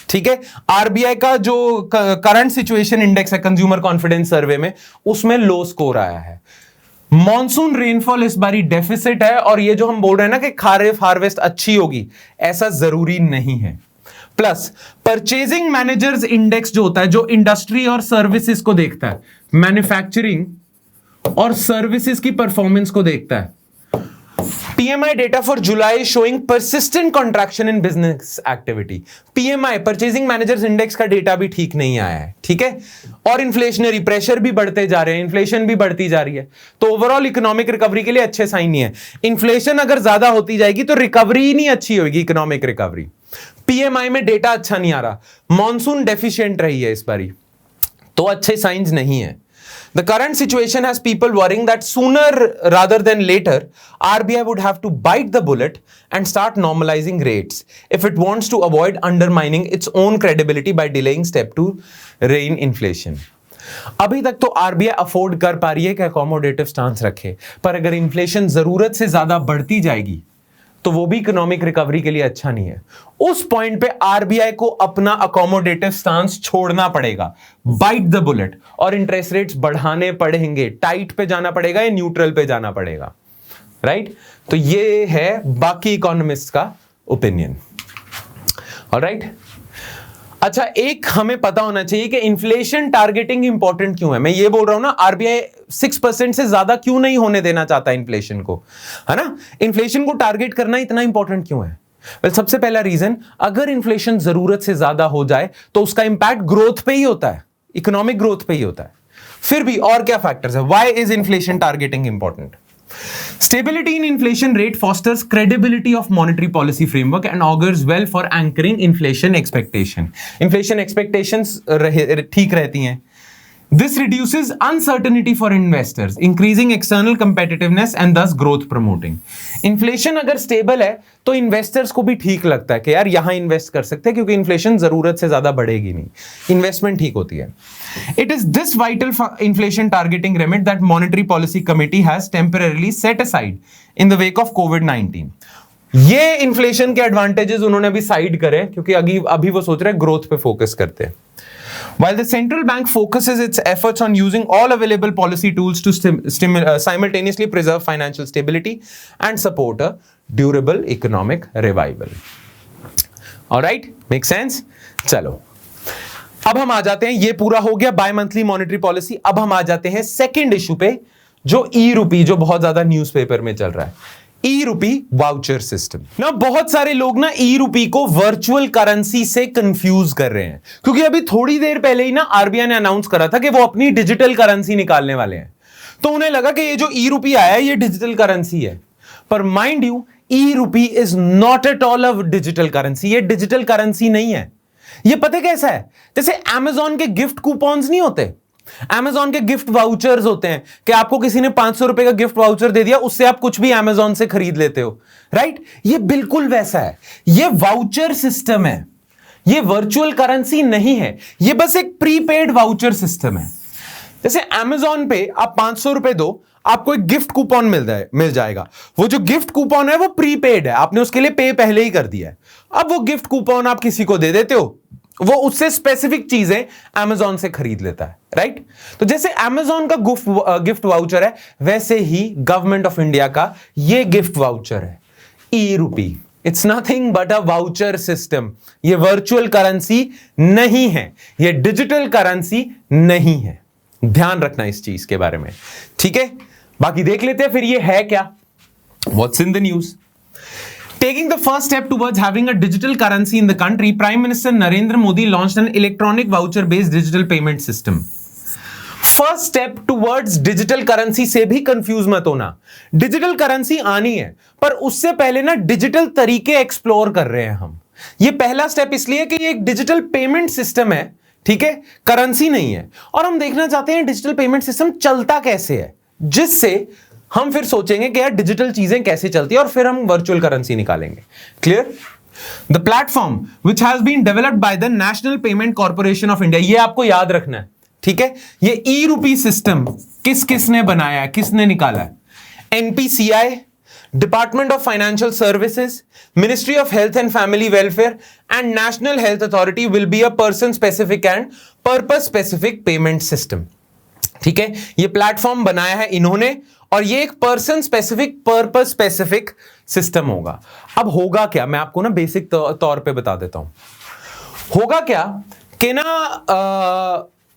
ठीक है, RBI का जो current situation index है consumer confidence सर्वे में, उसमें लो score आया है. Monsoon rainfall इस बारी डेफिसिट है, और ये जो हम बोल रहे हैं ना कि खरीफ हार्वेस्ट अच्छी होगी, ऐसा जरूरी नहीं है. प्लस परचेजिंग मैनेजर्स इंडेक्स जो होता है, जो इंडस्ट्री और सर्विसेज को देखता है, मैन्युफैक्चरिंग और सर्विसेज की परफॉर्मेंस को देखता है. PMI data for July showing persistent contraction in business activity. PMI Purchasing Managers Index का डेटा भी ठीक नहीं आया है. ठीक है, और इन्फ्लेशनरी प्रेशर भी बढ़ते जा रहे हैं, इन्फ्लेशन भी बढ़ती जा रही है, तो ओवरऑल इकोनॉमिक रिकवरी के लिए अच्छे साइन नहीं है. इन्फ्लेशन अगर ज्यादा होती जाएगी तो रिकवरी ही नहीं अच्छी होगी, इकोनॉमिक रिकवरी. PMI में डेटा अच्छा नहीं आ रहा, मॉनसून डेफिशिएंट रही है इस बारी, तो अच्छे साइंस नहीं है. The current situation has people worrying that sooner rather than later, RBI would have to bite the bullet and start normalizing rates if it wants to avoid undermining its own credibility by delaying step to rein inflation. अभी तक तो RBI afford कर पा रही है कि accommodative stance रखे, पर अगर इन्फ्लेशन जरूरत से ज्यादा बढ़ती जाएगी तो वो भी इकोनॉमिक रिकवरी के लिए अच्छा नहीं है. उस पॉइंट पे आरबीआई को अपना अकोमोडेटिव स्टांस छोड़ना पड़ेगा, बाइट द बुलेट, और इंटरेस्ट रेट्स बढ़ाने पड़ेंगे. टाइट पे जाना पड़ेगा या न्यूट्रल पे जाना पड़ेगा. राइट? तो ये है बाकी इकोनॉमिस्ट का ओपिनियन. ऑलराइट, अच्छा, एक हमें पता होना चाहिए कि इन्फ्लेशन टारगेटिंग इंपॉर्टेंट क्यों है. मैं ये बोल रहा हूं ना, आरबीआई 6% से ज्यादा क्यों नहीं होने देना चाहता इन्फ्लेशन को, है ना. इन्फ्लेशन को टारगेट करना इतना इंपॉर्टेंट क्यों है? वेल, सबसे पहला रीजन, अगर इन्फ्लेशन जरूरत से ज्यादा हो जाए तो उसका इंपैक्ट ग्रोथ पे ही होता है, इकोनॉमिक ग्रोथ पे ही होता है. फिर भी और क्या फैक्टर्स है? Why is inflation targeting important? Stability in inflation rate fosters credibility of monetary policy framework and augurs well for anchoring inflation expectation. Inflation expectations ठीक रहती हैं. This reduces uncertainty for investors, increasing external competitiveness and thus growth promoting. Inflation अगर stable है तो investors को भी ठीक लगता है कि यार यहाँ invest कर सकते हैं क्योंकि inflation जरूरत से ज्यादा बढ़ेगी नहीं, investment ठीक होती है. It is this vital inflation targeting remit that Monetary Policy Committee has temporarily set aside in the wake of COVID-19. ये इन्फ्लेशन के एडवांटेजेस उन्होंने अभी साइड करे क्योंकि अभी वो सोच रहे हैं ग्रोथ पे फोकस करते हैं. While the central bank focuses its efforts on using all available policy tools to simultaneously preserve financial stability and support a durable economic revival. All right, make sense? चलो, अब हम आ जाते हैं, ये पूरा हो गया बाय मंथली मॉनेटरी पॉलिसी. अब हम आ जाते हैं सेकेंड इशू पे, जो ई रूपी, जो बहुत ज्यादा न्यूज़पेपर में चल रहा है, ई रूपी वाउचर सिस्टम. ना बहुत सारे लोग ना ई रूपी को वर्चुअल करेंसी से कंफ्यूज कर रहे हैं, क्योंकि अभी थोड़ी देर पहले ही ना आरबीआई ने अनाउंस करा था कि वो अपनी डिजिटल करेंसी निकालने वाले हैं. तो उन्हें लगा कि ये जो ई रूपी आया है ये डिजिटल करेंसी है. पर mind you, E rupee is not at all a digital currency. ये डिजिटल करेंसी नहीं है. ये पता कैसा है? जैसे अमेजॉन के गिफ्ट कूपन्स नहीं होते, Amazon के गिफ्ट वाउचर्स होते हैं कि आपको किसी ने 500 रुपए का गिफ्ट वाउचर दे दिया, उससे आप कुछ भी Amazon से खरीद लेते हो. राइट? ये बिल्कुल वैसा है. ये वाउचर सिस्टम है, ये वर्चुअल करेंसी नहीं है. ये बस एक प्रीपेड वाउचर सिस्टम है. जैसे Amazon पे आप 500 रुपए दो, आपको एक गिफ्ट कूपन मिल जाएगा. वो जो गिफ्ट कूपन है वो प्रीपेड है, आपने उसके लिए पे पहले ही कर दिया है. अब वो गिफ्ट कूपन आप किसी को दे देते हो, वो उससे स्पेसिफिक चीजें Amazon से खरीद लेता है. राइट? तो जैसे अमेजॉन का गिफ्ट वाउचर है, वैसे ही गवर्नमेंट ऑफ इंडिया का ये गिफ्ट वाउचर है, ई रूपी। It's nothing but a voucher system. ये वर्चुअल करेंसी नहीं है, ये डिजिटल करेंसी नहीं है। ध्यान रखना इस चीज के बारे में, ठीक है? बाकी देख लेते हैं फिर ये है क्या। What's in the news? Taking the first step towards having a digital currency in the country, Prime Minister Narendra Modi launched an electronic voucher-based digital payment system. First step towards digital currency से भी confuse मत होना। Digital currency आनी है, पर उससे पहले ना डिजिटल तरीके एक्सप्लोर कर रहे हैं हम। ये पहला स्टेप इसलिए कि ये एक डिजिटल पेमेंट सिस्टम है, ठीक है, करेंसी नहीं है। और हम देखना चाहते हैं डिजिटल पेमेंट सिस्टम चलता कैसे है, जिससे हम फिर सोचेंगे कि यार डिजिटल चीजें कैसे चलती है, और फिर हम वर्चुअल करेंसी निकालेंगे। Clear? The platform which has been developed by the national payment corporation of India, ये आपको याद रखना है, ठीक है? ये ई रूपी सिस्टम किसने बनाया है, किसने निकाला है? NPCI, department of financial services, ministry of health and family welfare and national health authority will be a person specific and purpose specific payment system. ठीक है, ये प्लेटफॉर्म बनाया है इन्होंने, और ये एक person specific purpose specific system होगा। अब होगा क्या, मैं आपको ना बेसिक तौर पे बता देता हूं। होगा क्या कि ना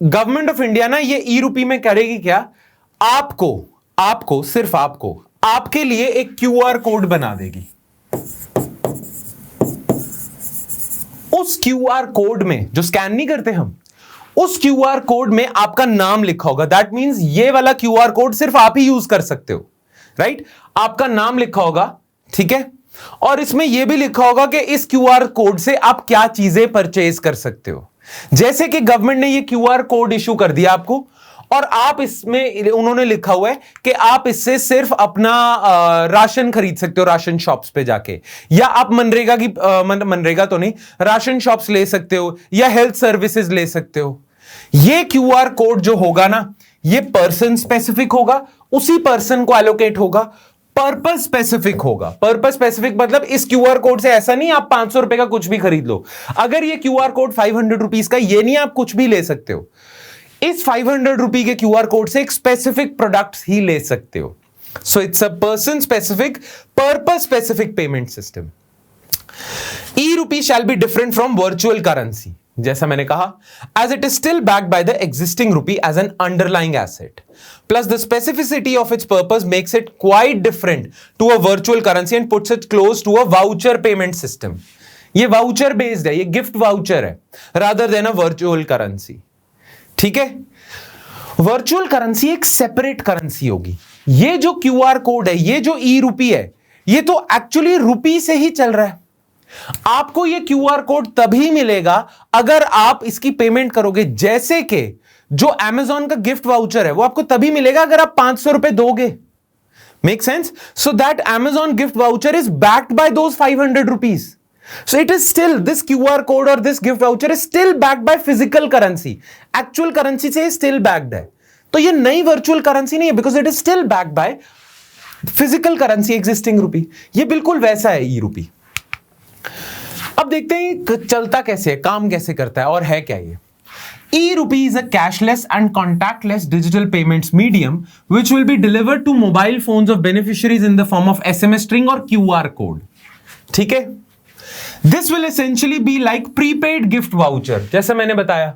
गवर्नमेंट ऑफ इंडिया ना ये ई रूपी में करेगी क्या, आपको सिर्फ आपके लिए एक क्यूआर कोड बना देगी। उस क्यूआर कोड में, जो स्कैन नहीं करते हम, उस क्यूआर कोड में आपका नाम लिखा होगा। दैट मींस ये वाला क्यूआर कोड सिर्फ आप ही यूज कर सकते हो, राइट? आपका नाम लिखा होगा, ठीक है, और इसमें यह भी लिखा होगा कि इस क्यूआर कोड से आप क्या चीजें परचेज कर सकते हो। जैसे कि गवर्नमेंट ने ये क्यूआर कोड इशू कर दिया आपको, और आप इसमें उन्होंने लिखा हुआ है कि आप इससे सिर्फ अपना राशन खरीद सकते हो राशन शॉप्स पे जाके, या आप मनरेगा तो नहीं, राशन शॉप्स ले सकते हो, या हेल्थ सर्विसेज ले सकते हो। ये क्यूआर कोड जो होगा ना, ये पर्सन स्पेसिफिक होगा, उसी पर्सन को एलोकेट होगा, पर्पस स्पेसिफिक होगा। पर्पस स्पेसिफिक मतलब इस क्यूआर कोड से ऐसा नहीं आप 500 रुपए का कुछ भी खरीद लो। अगर ये क्यूआर कोड 500 रुपीज का, ये नहीं आप कुछ भी ले सकते हो। इस 500 रुपए के क्यूआर कोड से एक स्पेसिफिक प्रोडक्ट्स ही ले सकते हो। So it's a person specific purpose specific payment system. E rupee shall be different from virtual currency, जैसा मैंने कहा, as it is still backed by the existing rupee as an underlying asset. Plus the specificity of its purpose makes it quite different to a virtual currency and puts it close to a voucher payment system. ये voucher based है, ये gift voucher है, rather than a virtual currency. ठीक है? Virtual currency एक separate currency होगी। ये जो QR कोड है, ये जो ई रूपी है, ये तो एक्चुअली रूपी से ही चल रहा है। आपको ये क्यूआर कोड तभी मिलेगा अगर आप इसकी पेमेंट करोगे। जैसे कि जो अमेजॉन का गिफ्ट वाउचर है, वो आपको तभी मिलेगा अगर आप 500 रुपए दोगे। Make sense? So that Amazon gift voucher is backed by those 500 rupees. So it is still, this QR code और this gift voucher is still backed by physical currency. Actual currency से स्टिल बैक्ड है। तो ये नई virtual currency नहीं है, because it is still backed by physical currency, existing rupee. ये बिल्कुल वैसा है ई रूपी। अब देखते हैं चलता कैसे है, काम कैसे करता है, और है क्या ये। E rupee is a cashless and contactless digital payments medium which will be delivered to mobile phones of beneficiaries in the form of SMS string और क्यूआर कोड। ठीक है, this will essentially be like prepaid gift voucher, जैसा मैंने बताया,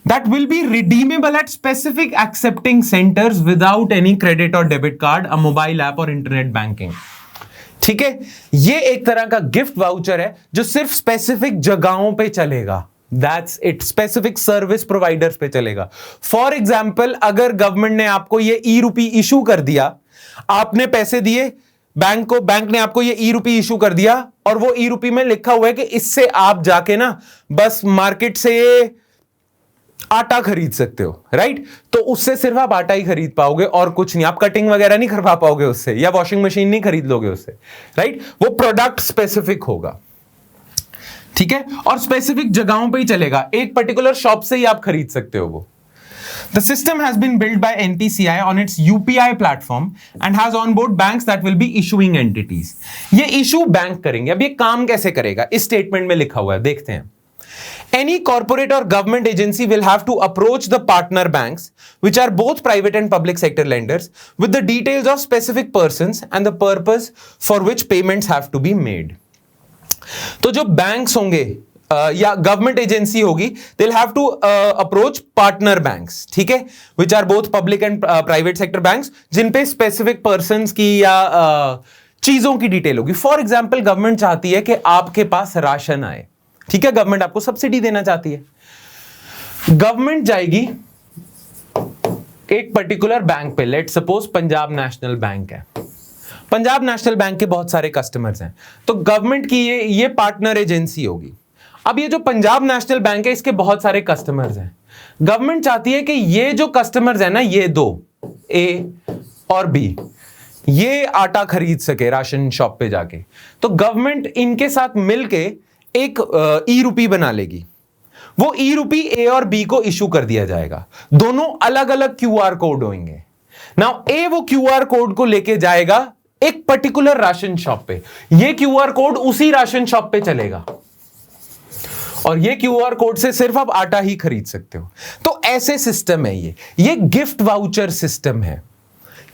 that will be redeemable at specific accepting centers without any credit or debit card, a mobile app or internet banking. ठीक है, ये एक तरह का गिफ्ट वाउचर है जो सिर्फ स्पेसिफिक जगहों पे चलेगा। That's it, specific service providers पे चलेगा। फॉर एग्जाम्पल, अगर गवर्नमेंट ने आपको ये ई रूपी इशू कर दिया, आपने पैसे दिए बैंक को, बैंक ने आपको ये ई रूपी इशू कर दिया, और वो ई रूपी में लिखा हुआ है कि इससे आप जाके ना बस मार्केट से आटा खरीद सकते हो, राइट? तो उससे सिर्फ आप आटा ही खरीद पाओगे और कुछ नहीं। आप कटिंग वगैरह नहीं करवा पाओगे उससे, या वॉशिंग मशीन नहीं खरीद लोगे उससे, राइट? वो प्रोडक्ट स्पेसिफिक होगा, ठीक है, और स्पेसिफिक जगहों पे ही चलेगा। एक पर्टिकुलर शॉप से ही आप खरीद सकते हो वो। The system has been built by NPCI on its UPI platform and has on board banks that will be issuing entities. ये इशू बैंक करेंगे। अब ये काम कैसे करेगा, इस स्टेटमेंट में लिखा हुआ है, देखते हैं। Any corporate or government agency will have to approach the partner banks, which are both private and public sector lenders, with the details of specific persons and the purpose for which payments have to be made. तो जो banks होंगे या government agency होगी, they'll have to approach partner banks, ठीक है, which are both public and private sector banks, जिन पे specific persons की या चीजों की डिटेल होगी. फॉर एग्जाम्पल गवर्नमेंट चाहती है कि आपके पास राशन आए, ठीक है, गवर्नमेंट आपको सब्सिडी देना चाहती है. गवर्नमेंट जाएगी एक पर्टिकुलर बैंक पे, let suppose Punjab national bank है. पंजाब नेशनल बैंक के बहुत सारे कस्टमर्स हैं, तो गवर्नमेंट की ये पार्टनर एजेंसी होगी. अब ये जो पंजाब नेशनल बैंक है, इसके बहुत सारे कस्टमर्स हैं. गवर्नमेंट चाहती है कि ये जो कस्टमर्स हैं ना, ये दो, ए और बी, ये आटा खरीद सके राशन शॉप पे जाके. तो गवर्नमेंट इनके साथ मिलके एक ई रूपी बना लेगी. वो ई रूपी ए और बी को इशू कर दिया जाएगा. दोनों अलग अलग क्यूआर कोड होंगे. नाउ ए वो क्यूआर कोड को लेके जाएगा एक पर्टिकुलर राशन शॉप पे. ये क्यूआर कोड उसी राशन शॉप पे चलेगा और ये क्यूआर कोड से सिर्फ आप आटा ही खरीद सकते हो. तो ऐसे सिस्टम है ये गिफ्ट वाउचर सिस्टम है,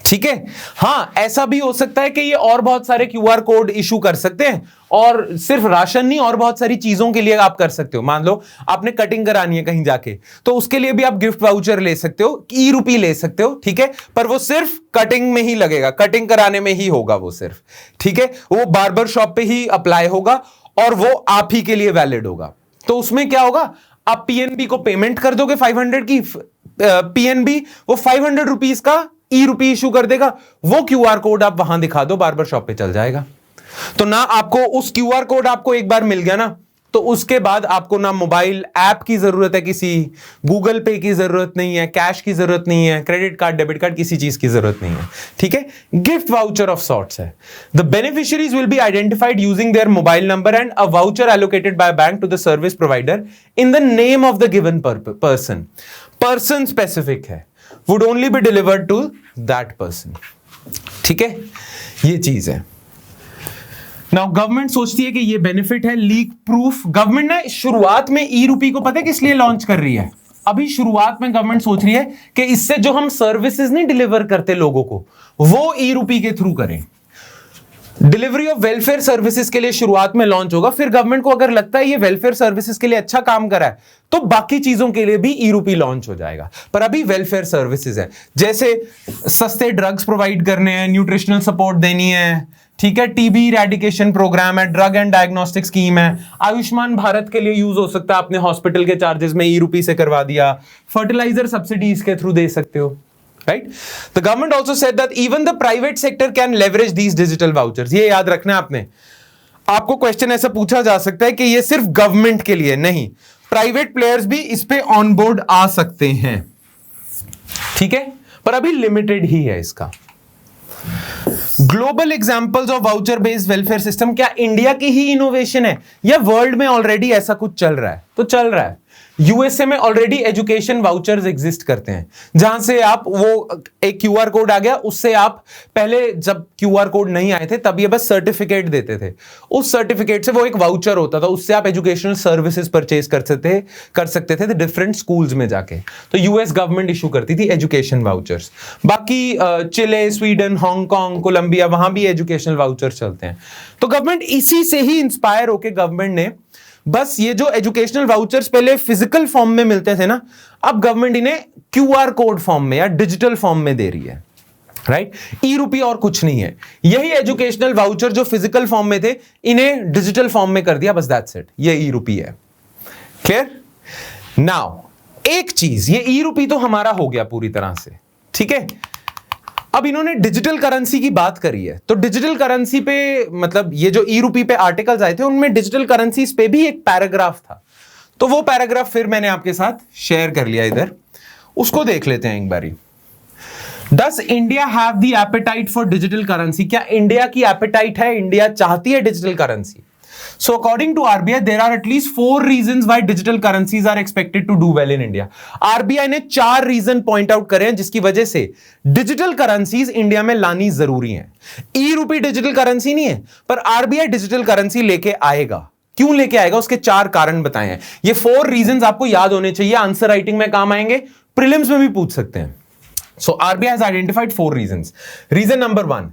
ठीक है. हां, ऐसा भी हो सकता है कि ये और बहुत सारे क्यूआर कोड इशू कर सकते हैं और सिर्फ राशन नहीं, और बहुत सारी चीजों के लिए आप कर सकते हो. मान लो आपने कटिंग करानी है कहीं जाके, तो उसके लिए भी आप गिफ्ट वाउचर ले सकते हो, ई रूपी ले सकते हो, ठीक है, पर वो सिर्फ कटिंग में ही लगेगा, कटिंग कराने में ही होगा वो सिर्फ, ठीक है. वो बार्बर शॉप पे ही अप्लाई होगा और वो आप ही के लिए वैलिड होगा. तो उसमें क्या होगा, आप पीएनबी को पेमेंट कर दोगे 500 की, पीएनबी वो 500 रुपीज का ई रूपी इशू कर देगा. वो क्यूआर कोड आप वहां दिखा दो, बार्बर शॉप पे चल जाएगा. तो ना आपको उस क्यूआर कोड आपको एक बार मिल गया ना, तो उसके बाद आपको ना मोबाइल ऐप की जरूरत है, किसी गूगल पे की जरूरत नहीं है, कैश की जरूरत नहीं है, क्रेडिट कार्ड डेबिट कार्ड किसी चीज की जरूरत नहीं है, ठीक है. गिफ्ट वाउचर ऑफ सॉर्ट्स है. The beneficiaries will be identified using their mobile number and a voucher allocated by bank to the service provider in the name of the given person. Person specific है, would only be delivered to that person, ठीक है. ये चीज है. Now government सोचती है कि ये बेनिफिट है लीक प्रूफ. गवर्नमेंट ने शुरुआत में ई रूपी को पता है किस लिए लॉन्च कर रही है. अभी शुरुआत में गवर्नमेंट सोच रही है कि इससे जो हम सर्विसेज नहीं डिलीवर करते लोगों को, वो ई रूपी के थ्रू करें. डिलीवरी ऑफ वेलफेयर सर्विसेज के लिए शुरुआत में लॉन्च होगा. फिर गवर्नमेंट को अगर लगता है ये वेलफेयर सर्विसेज के लिए अच्छा काम कर रहा है, तो बाकी चीजों के लिए भी ई रूपी लॉन्च हो जाएगा. पर अभी वेलफेयर सर्विसेज है, जैसे सस्ते ड्रग्स प्रोवाइड करने हैं, न्यूट्रिशनल सपोर्ट देनी है, ठीक है, टीबी इरेडिकेशन प्रोग्राम है, ड्रग एंड डायग्नोस्टिक्स स्कीम है, आयुष्मान भारत के लिए यूज हो सकता है, आपने हॉस्पिटल के चार्जेस में ई रूपी से करवा दिया, फर्टिलाइजर सब्सिडी इसके थ्रू दे सकते हो, right. The government also said that even the private sector can leverage these digital vouchers. ये याद रखना है आपने. आपको क्वेश्चन ऐसा पूछा जा सकता है कि ये सिर्फ गवर्नमेंट के लिए नहीं, प्राइवेट प्लेयर्स भी इस पे ऑन बोर्ड आ सकते हैं, ठीक है, पर अभी लिमिटेड ही है इसका. Global examples of voucher based welfare system, क्या इंडिया की ही इनोवेशन है या वर्ल्ड में ऑलरेडी ऐसा कुछ चल रहा है? तो चल रहा है. यूएसए में ऑलरेडी एजुकेशन वाउचर्स एग्जिस्ट करते हैं, जहां से आप वो एक क्यूआर कोड आ गया, उससे आप पहले जब क्यूआर कोड नहीं आए थे तब ये बस सर्टिफिकेट देते थे, उस सर्टिफिकेट से वो एक वाउचर होता था, उससे आप एजुकेशनल सर्विसेज परचेज कर सकते थे डिफरेंट स्कूल्स में जाके. तो यूएस गवर्नमेंट इशू करती थी एजुकेशन वाउचर्स. बाकी चिले, स्वीडन, हांगकांग, कोलंबिया, वहां भी एजुकेशनल वाउचर्स चलते हैं. तो गवर्नमेंट इसी से ही इंस्पायर होकर गवर्नमेंट ने बस ये जो एजुकेशनल वाउचर्स पहले फिजिकल फॉर्म में मिलते थे ना, अब गवर्नमेंट इन्हें क्यूआर कोड फॉर्म में या डिजिटल फॉर्म में दे रही है, राइट. ई रूपी और कुछ नहीं है. यही एजुकेशनल वाउचर जो फिजिकल फॉर्म में थे, इन्हें डिजिटल फॉर्म में कर दिया, बस दैट्स इट. ये ई रूपी है. क्लियर. नाउ एक चीज, ये ई रूपी तो हमारा हो गया पूरी तरह से, ठीक है. अब इन्होंने डिजिटल करेंसी की बात करी है, तो डिजिटल करेंसी पे मतलब ये जो ई रूपी पे आर्टिकल्स आए थे, उनमें डिजिटल करेंसीज पे भी एक पैराग्राफ था. तो वो पैराग्राफ फिर मैंने आपके साथ शेयर कर लिया इधर, उसको देख लेते हैं एक बारी. Does India have the appetite for digital currency? क्या इंडिया की एपेटाइट है, इंडिया चाहती है digital currency? So according to RBI, there are at least 4 reasons why digital currencies are expected to do well in India. RBI ने 4 reason point out करे हैं जिसकी वजह से डिजिटल करेंसीज इंडिया में लानी जरूरी है. ई रूपी डिजिटल करेंसी नहीं है, पर आरबीआई डिजिटल करेंसी लेके आएगा. क्यों लेके आएगा, उसके 4 कारण बताए हैं। ये 4 रीजंस आपको याद होने चाहिए, आंसर राइटिंग में काम आएंगे, प्रीलिम्स में भी पूछ सकते हैं। So RBI has identified 4 reasons. Reason number 1,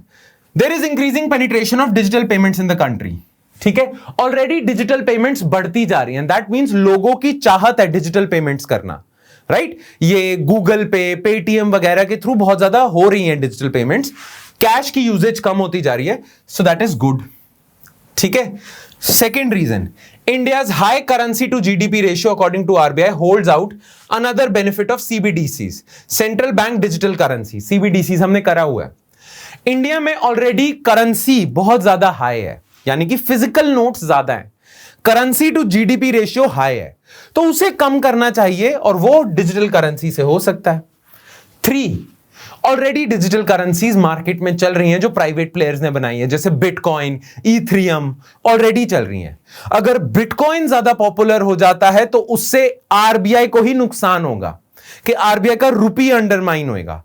there is increasing penetration of digital payments in the country. ठीक है, ऑलरेडी डिजिटल पेमेंट्स बढ़ती जा रही हैं, दैट मींस लोगों की चाहत है डिजिटल पेमेंट्स करना, राइट? ये गूगल पे, पेटीएम वगैरह के थ्रू बहुत ज्यादा हो रही हैं डिजिटल पेमेंट्स, कैश की यूजेज कम होती जा रही है, सो दैट इज गुड। ठीक है, second reason, India's high currency to GDP ratio according to RBI holds out another benefit of CBDCs, central bank digital currency, CBDCs हमने करा हुआ है। इंडिया में ऑलरेडी करेंसी बहुत ज्यादा हाई है, यानी कि फिजिकल नोट्स ज्यादा है, currency to GDP ratio high है, तो उसे कम करना चाहिए और वो डिजिटल करेंसी से हो सकता है। 3, ऑलरेडी डिजिटल करेंसीज मार्केट में चल रही हैं जो प्राइवेट प्लेयर्स ने बनाई है, जैसे बिटकॉइन, इथेरियम ऑलरेडी चल रही हैं। अगर बिटकॉइन ज्यादा पॉपुलर हो जाता है तो उससे आरबीआई को ही नुकसान होगा कि आरबीआई का रुपी अंडरमाइन होएगा,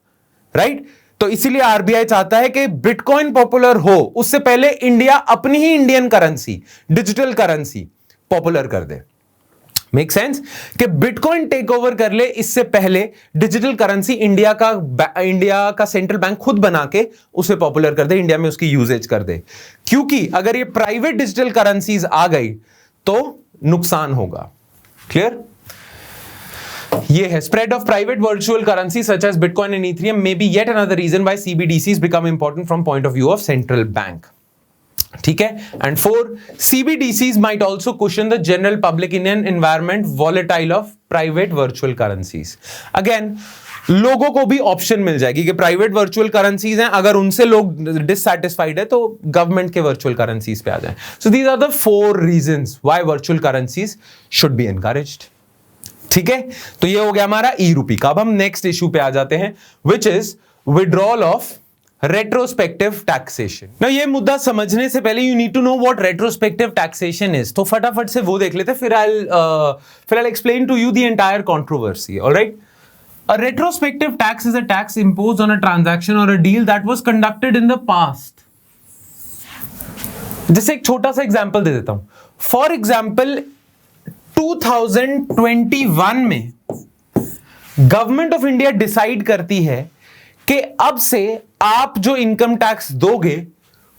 राइट? तो इसीलिए आरबीआई चाहता है कि बिटकॉइन पॉपुलर हो उससे पहले इंडिया अपनी ही Indian currency, digital currency popular कर दे। मेक सेंस कि बिटकॉइन टेक ओवर कर ले, इससे पहले डिजिटल करेंसी इंडिया का सेंट्रल बैंक खुद बना के उसे पॉपुलर कर दे, इंडिया में उसकी यूजेज कर दे। क्योंकि अगर ये प्राइवेट डिजिटल करेंसीज आ गई तो नुकसान होगा। क्लियर? ये है spread of private virtual currency such as bitcoin and Ethereum may be yet another reason why CBDCs become important from point of view of central bank. ठीक है, and 4, CBDCs might also cushion the general public in an environment volatile of private virtual currencies. Again, लोगों को भी option मिल जाएगी कि private virtual currencies हैं, अगर उनसे लोग डिससैटिस्फाइड है तो गवर्नमेंट के वर्चुअल करेंसीज पे आ जाएं। So these are the 4 reasons why virtual currencies should be encouraged. ठीक है, तो ये हो गया हमारा ई रूपी का। अब हम नेक्स्ट इशू पे आ जाते हैं, which is withdrawal of retrospective taxation. ना ये मुद्दा समझने से पहले you need to know what retrospective taxation is, तो फटाफट से वो देख लेते हैं, फिर I explain to you the entire controversy. Alright, a retrospective tax is a tax imposed on a transaction or a deal that was conducted in the past. जैसे एक छोटा सा एग्जांपल दे देता हूं। फॉर एग्जांपल 2021 में गवर्नमेंट ऑफ इंडिया डिसाइड करती है कि अब से आप जो इनकम टैक्स दोगे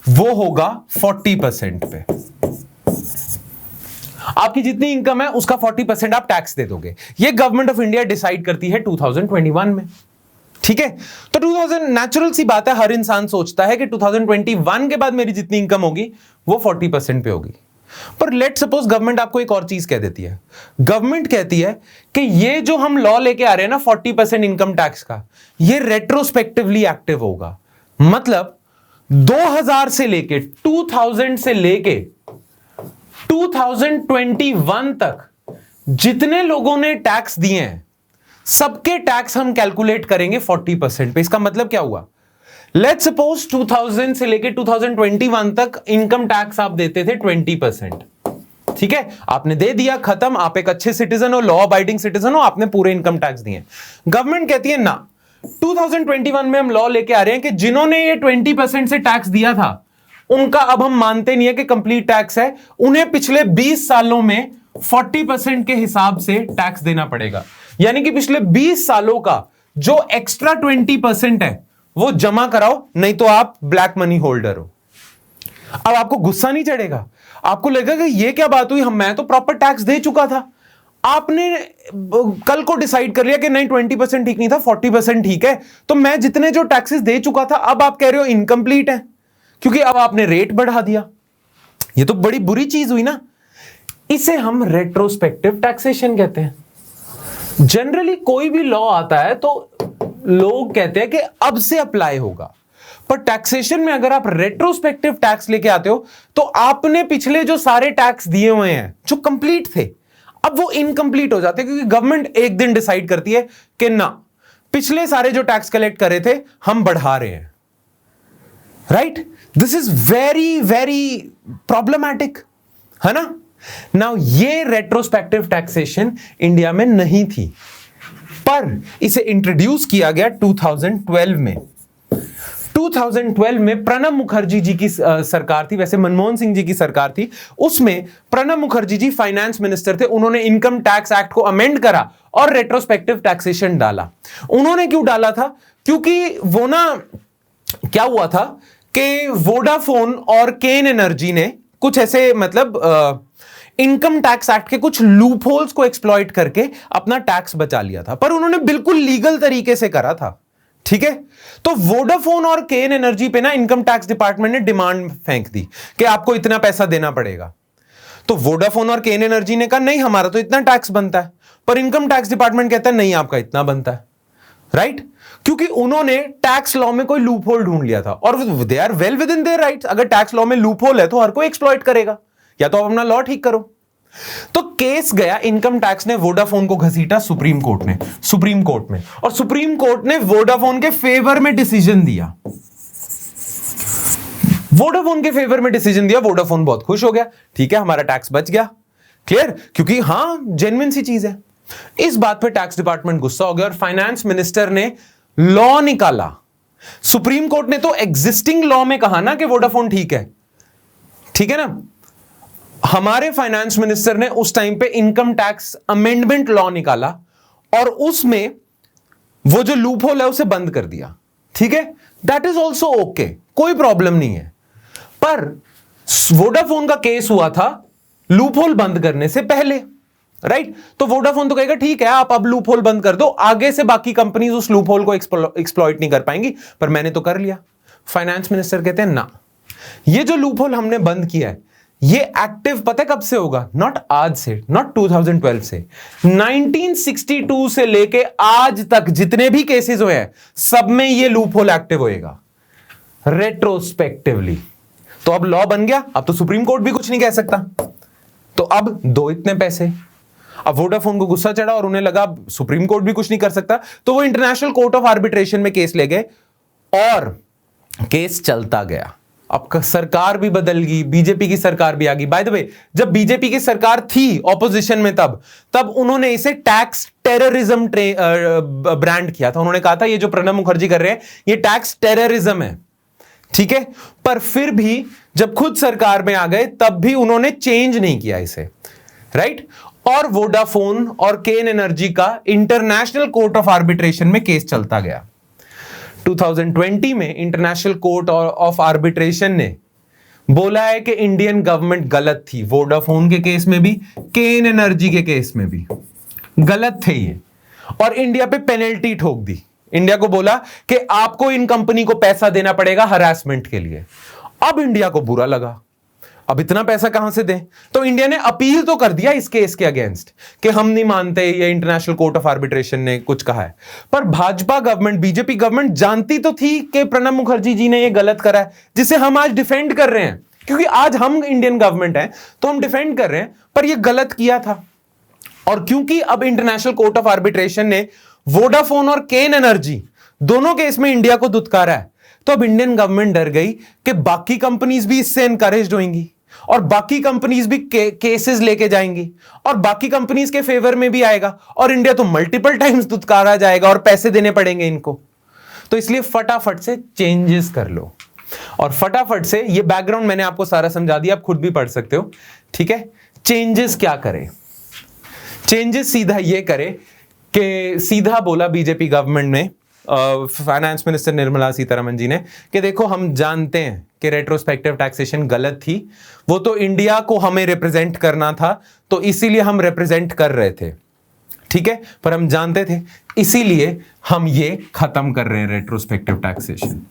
वो होगा 40% पे। आपकी जितनी इनकम है उसका 40% आप टैक्स दे दोगे। ये गवर्नमेंट ऑफ इंडिया डिसाइड करती है 2021 में। ठीक है, तो 2000 नेचुरल सी बात है, हर इंसान सोचता है कि 2021 के बाद मेरी जितनी इनकम होगी वो 40% पे होगी। पर लेट सपोज गवर्नमेंट आपको एक और चीज कह देती है। गवर्नमेंट कहती है कि ये जो हम लॉ लेके आ रहे हैं ना 40% इनकम टैक्स का, ये रेट्रोस्पेक्टिवली एक्टिव होगा। मतलब 2000 से लेके 2000 से लेके 2021 तक जितने लोगों ने टैक्स दिए हैं सबके टैक्स हम कैलकुलेट करेंगे 40% पे। इसका मतलब क्या हुआ? लेट्स सपोज 2000 से लेके 2021 तक इनकम टैक्स आप देते थे 20%। ठीक है, आपने दे दिया, खत्म, आप एक अच्छे सिटीजन हो, लॉ अबाइडिंग सिटीजन हो, आपने पूरे इनकम टैक्स दिए। गवर्नमेंट कहती है ना, 2021 में हम लॉ लेके आ रहे हैं कि जिन्होंने ये 20% से टैक्स दिया था उनका अब हम मानते नहीं है कि कंप्लीट टैक्स है, उन्हें पिछले 20 सालों में 40% के हिसाब से टैक्स देना पड़ेगा। यानी कि पिछले 20 सालों का जो एक्स्ट्रा 20% है वो जमा कराओ, नहीं तो आप ब्लैक मनी होल्डर हो। अब आपको गुस्सा नहीं चढ़ेगा, आपको लगेगा कि ये क्या बात हुई, मैं तो प्रॉपर टैक्स दे चुका था। आपने कल को डिसाइड कर लिया कि नहीं 20% ठीक नहीं था, 40% ठीक है, तो मैं जितने जो टैक्सेस दे चुका था अब आप कह रहे हो इनकम्प्लीट है, क्योंकि अब आपने रेट बढ़ा दिया। ये तो बड़ी बुरी चीज हुई ना। इसे हम रेट्रोस्पेक्टिव टैक्सेशन कहते हैं। जनरली कोई भी लॉ आता है तो लोग कहते हैं कि अब से अप्लाई होगा, पर टैक्सेशन में अगर आप रेट्रोस्पेक्टिव टैक्स लेके आते हो तो आपने पिछले जो सारे टैक्स दिए हुए हैं जो कंप्लीट थे अब वो इनकम्प्लीट हो जाते हैं, क्योंकि गवर्नमेंट एक दिन डिसाइड करती है कि ना, पिछले सारे जो टैक्स कलेक्ट करे थे हम बढ़ा रहे हैं। Right, this is very very problematic, है ना। नाउ ये रेट्रोस्पेक्टिव टैक्सेशन इंडिया में नहीं थी, पर इसे इंट्रोड्यूस किया गया 2012 में। 2012 में प्रणब मुखर्जी जी की सरकार थी, वैसे मनमोहन सिंह जी की सरकार थी, उसमें प्रणब मुखर्जी जी फाइनेंस मिनिस्टर थे। उन्होंने इनकम टैक्स एक्ट को अमेंड करा और रेट्रोस्पेक्टिव टैक्सेशन डाला। उन्होंने क्यों डाला था? क्योंकि वो ना क्या हुआ था कि वोडाफोन और केन एनर्जी ने कुछ ऐसे मतलब इनकम टैक्स एक्ट के कुछ लूप होल्स को एक्सप्लॉइट करके अपना टैक्स बचा लिया था, पर उन्होंने बिल्कुल लीगल तरीके से करा था। ठीक है, तो वोडाफोन और केन एनर्जी पे ना इनकम टैक्स डिपार्टमेंट ने डिमांड फेंक दी कि आपको इतना पैसा देना पड़ेगा। तो वोडाफोन और केन एनर्जी ने कहा नहीं, हमारा तो इतना टैक्स बनता है, पर इनकम टैक्स डिपार्टमेंट कहता है नहीं, आपका इतना बनता है। राइट? क्योंकि उन्होंने टैक्स लॉ में कोई लूप होल ढूंढ लिया था, और they are well within their rights. अगर टैक्स लॉ में लूप होल है तो हर कोई एक्सप्लॉइट करेगा, या तो आप अपना लॉ ठीक करो। तो केस गया, इनकम टैक्स ने वोडाफोन को घसीटा सुप्रीम कोर्ट में, सुप्रीम कोर्ट में, और सुप्रीम कोर्ट ने वोडाफोन के फेवर में डिसीजन दिया। वोडाफोन के फेवर में डिसीजन दिया, वोडाफोन बहुत खुश हो गया, ठीक है हमारा टैक्स बच गया। क्लियर? क्योंकि हां जेन्युइन सी चीज है। इस बात पे टैक्स डिपार्टमेंट गुस्सा हो गया और फाइनेंस मिनिस्टर ने लॉ निकाला। सुप्रीम कोर्ट ने तो एग्जिस्टिंग लॉ में कहा ना कि वोडाफोन ठीक है ना। हमारे फाइनेंस मिनिस्टर ने उस टाइम पे इनकम टैक्स अमेंडमेंट लॉ निकाला और उसमें वो जो लूप होल है उसे बंद कर दिया। ठीक है, दैट इज ऑल्सो ओके, कोई प्रॉब्लम नहीं है। पर वोडाफोन का केस हुआ था लूप होल बंद करने से पहले, राइट? तो वोडाफोन तो कहेगा ठीक है आप अब लूप होल बंद कर दो, आगे से बाकी कंपनीज उस लूप होल को एक्सप्लॉइट नहीं कर पाएंगी, पर मैंने तो कर लिया। फाइनेंस मिनिस्टर कहते हैं ना, ये जो लूप होल हमने बंद किया है ये एक्टिव पता कब से होगा? नॉट आज से, नॉट 2012 से, 1962 से लेके आज तक जितने भी केसेस हुए हैं सब में ये लूप होल एक्टिव होएगा रेट्रोस्पेक्टिवली। तो अब लॉ बन गया, अब तो सुप्रीम कोर्ट भी कुछ नहीं कह सकता। तो अब दो इतने पैसे। अब वोडाफोन को गुस्सा चढ़ा और उन्हें लगा सुप्रीम कोर्ट भी कुछ नहीं कर सकता, तो वो इंटरनेशनल कोर्ट ऑफ आर्बिट्रेशन में केस ले गए और केस चलता गया। अब सरकार भी बदल गई, बीजेपी की सरकार भी आ गई। बाय द वे, जब बीजेपी की सरकार थी ऑपोजिशन में तब उन्होंने इसे टैक्स टेररिज्म ब्रांड किया था। उन्होंने कहा था ये जो प्रणब मुखर्जी कर रहे हैं ये टैक्स टेररिज्म है। ठीक है, पर फिर भी जब खुद सरकार में आ गए तब भी उन्होंने चेंज नहीं किया इसे, राइट? और वोडाफोन और केन एनर्जी का इंटरनेशनल कोर्ट ऑफ आर्बिट्रेशन में केस चलता गया। 2020 में इंटरनेशनल कोर्ट ऑफ आर्बिट्रेशन ने बोला है कि इंडियन गवर्नमेंट गलत थी, वोडाफोन के केस में भी, केन एनर्जी के केस में भी गलत थे ये, और इंडिया पे पेनल्टी ठोक दी। इंडिया को बोला कि आपको इन कंपनी को पैसा देना पड़ेगा हरासमेंट के लिए। अब इंडिया को बुरा लगा, अब इतना पैसा कहां से दें? तो इंडिया ने अपील तो कर दिया इस केस के अगेंस्ट कि हम नहीं मानते ये इंटरनेशनल कोर्ट ऑफ आर्बिट्रेशन ने कुछ कहा है। पर भाजपा गवर्नमेंट, बीजेपी गवर्नमेंट जानती तो थी कि प्रणब मुखर्जी जी ने ये गलत करा है, जिसे हम आज डिफेंड कर रहे हैं, क्योंकि आज हम इंडियन गवर्नमेंट हैं तो हम डिफेंड कर रहे हैं, पर ये गलत किया था। और क्योंकि अब इंटरनेशनल कोर्ट ऑफ आर्बिट्रेशन ने वोडाफोन और केन एनर्जी दोनों केस में इंडिया को दुत्कारा है, तो अब इंडियन गवर्नमेंट डर गई कि बाकी कंपनीज भी इससे इनकरेज्ड होंगी और बाकी कंपनीज भी केसेस लेके जाएंगी और बाकी कंपनीज के फेवर में भी आएगा और इंडिया तो मल्टीपल टाइम्स दुत्कारा जाएगा और पैसे देने पड़ेंगे इनको। तो इसलिए फटाफट से चेंजेस कर लो। और फटाफट से, ये बैकग्राउंड मैंने आपको सारा समझा दिया, आप खुद भी पढ़ सकते हो। ठीक है, चेंजेस क्या करें? चेंजेस सीधा ये करे कि सीधा बोला बीजेपी गवर्नमेंट ने, फाइनेंस मिनिस्टर निर्मला सीतारमण जी ने, कि देखो हम जानते हैं कि रेट्रोस्पेक्टिव टैक्सेशन गलत थी, वो तो इंडिया को हमें रिप्रेजेंट करना था तो इसीलिए हम रिप्रेजेंट कर रहे थे, ठीक है, पर हम जानते थे इसीलिए हम ये खत्म कर रहे हैं retrospective taxation.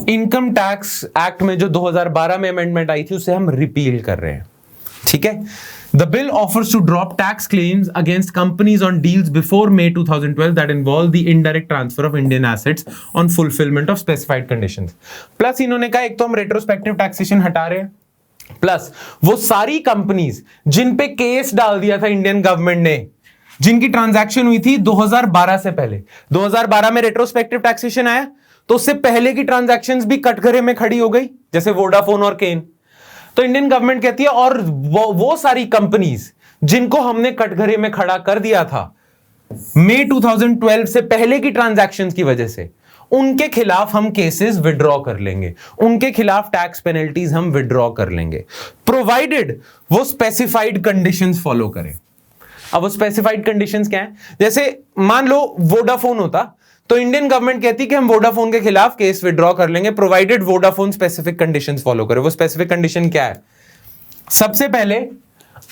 Income tax act में जो 2012 में अमेंडमेंट आई थी उसे हम रिपील कर रहे हैं। ठीक है, The bill offers to drop tax claims against companies on deals before May 2012 that involve the indirect transfer of Indian assets on fulfillment of specified conditions. Plus इन्होंने कहा एक तो हम retrospective taxation हटा रहे हैं, प्लस वो सारी कंपनीज जिन पे केस डाल दिया था इंडियन गवर्नमेंट ने, जिनकी ट्रांजैक्शन हुई थी 2012 से पहले, 2012 में रेट्रोस्पेक्टिव टैक्सेशन आया तो उससे पहले की ट्रांजैक्शंस भी कटघरे में खड़ी हो गई, जैसे वोडाफोन और केन। तो इंडियन गवर्नमेंट कहती है और वो सारी कंपनीज जिनको हमने कटघरे में खड़ा कर दिया था मई 2012 से पहले की ट्रांजैक्शंस की वजह से, उनके खिलाफ हम केसेस विड्रॉ कर लेंगे, उनके खिलाफ टैक्स पेनल्टीज हम विड्रॉ कर लेंगे, प्रोवाइडेड वो स्पेसिफाइड कंडीशंस फॉलो करें। अब वो स्पेसिफाइड कंडीशंस क्या है? जैसे मान लो वोडाफोन होता, तो इंडियन गवर्नमेंट कहती कि हम वोडाफोन के खिलाफ केस विड्रॉ कर लेंगे provided Vodafone specific conditions follow करे। वो स्पेसिफिक कंडीशन क्या है? सबसे पहले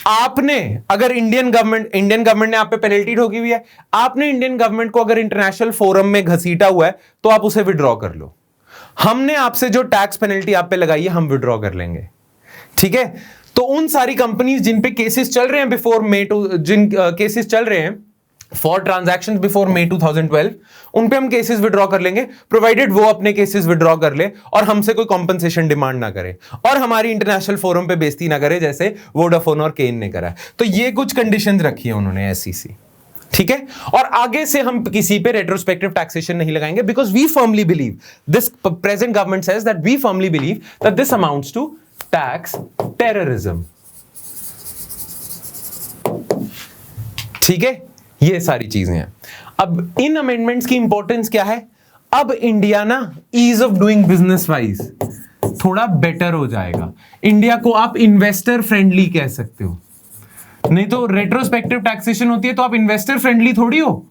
आपने अगर इंडियन गवर्नमेंट ने आप पे पेनल्टी ठोकी हुई है, आपने इंडियन गवर्नमेंट को अगर इंटरनेशनल फोरम में घसीटा हुआ है तो आप उसे विड्रॉ कर लो। हमने आपसे जो टैक्स पेनल्टी आप पे लगाई है हम विड्रॉ कर लेंगे, ठीक है? तो उन सारी कंपनीज जिन पे केसेस चल रहे हैं बिफोर मे टू, जिन केसेस चल रहे हैं फॉर ट्रांजैक्शंस बिफोर May 2012, उन पे हम केसेस विड्रॉ कर लेंगे प्रोवाइडेड वो अपने केसेस विड्रॉ कर ले और हमसे कोई कॉम्पनसेशन डिमांड ना करे और हमारी इंटरनेशनल फोरम पे बेइज्जती ना करे जैसे वोडाफोन और केन ने करा। तो ये कुछ कंडीशंस रखी है उन्होंने एससीसी, ठीक है? और आगे से हम किसी पे रेट्रोस्पेक्टिव टैक्सेशन नहीं लगाएंगे because we firmly believe, this present government says that we firmly believe that this amounts to tax terrorism, ठीक है? ये सारी चीजें हैं। अब इन अमेंडमेंट्स की इंपॉर्टेंस क्या है? अब इंडिया ना ease of doing business wise थोड़ा बेटर हो जाएगा। इंडिया को आप इन्वेस्टर फ्रेंडली कह सकते हो, नहीं तो रेट्रोस्पेक्टिव टैक्सेशन होती है तो आप इन्वेस्टर फ्रेंडली थोड़ी हो।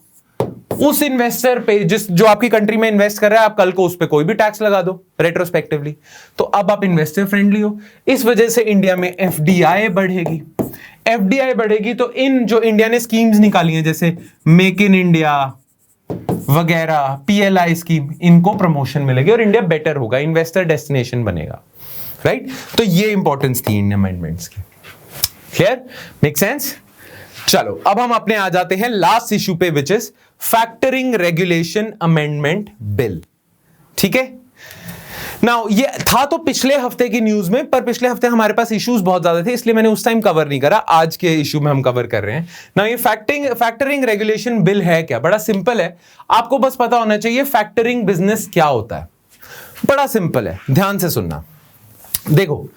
उस इन्वेस्टर पे जो आपकी कंट्री में इन्वेस्ट कर रहा है, आप कल को उस पे कोई भी टैक्स लगा दो रेट्रोस्पेक्टिवली, तो अब आप इन्वेस्टर फ्रेंडली हो। इस वजह से इंडिया में एफडीआई बढ़ेगी। एफडीआई बढ़ेगी तो इन जो इंडिया ने स्कीम्स निकाली हैं जैसे मेक इन इंडिया वगैरह, पीएलआई स्कीम, इनको प्रमोशन मिलेगी और इंडिया बेटर होगा, इन्वेस्टर डेस्टिनेशन बनेगा, राइट? तो ये इंपॉर्टेंस थी इन अमेंडमेंट्स की। क्लियर? Make sense? चलो अब हम अपने आ जाते हैं लास्ट इश्यू पे which is factoring regulation amendment bill, ठीक है? नाउ ये था तो पिछले हफ्ते की न्यूज में, पर पिछले हफ्ते हमारे पास इश्यूज बहुत ज्यादा थे इसलिए मैंने उस टाइम कवर नहीं करा। आज के इश्यू में हम कवर कर रहे हैं ना। ये फैक्टरिंग रेगुलेशन बिल है क्या? बड़ा सिंपल है, आपको बस पता होना चाहिए फैक्टरिंग बिजनेस क्या होता है। बड़ा सिंपल है, ध्यान से सुनना। देखो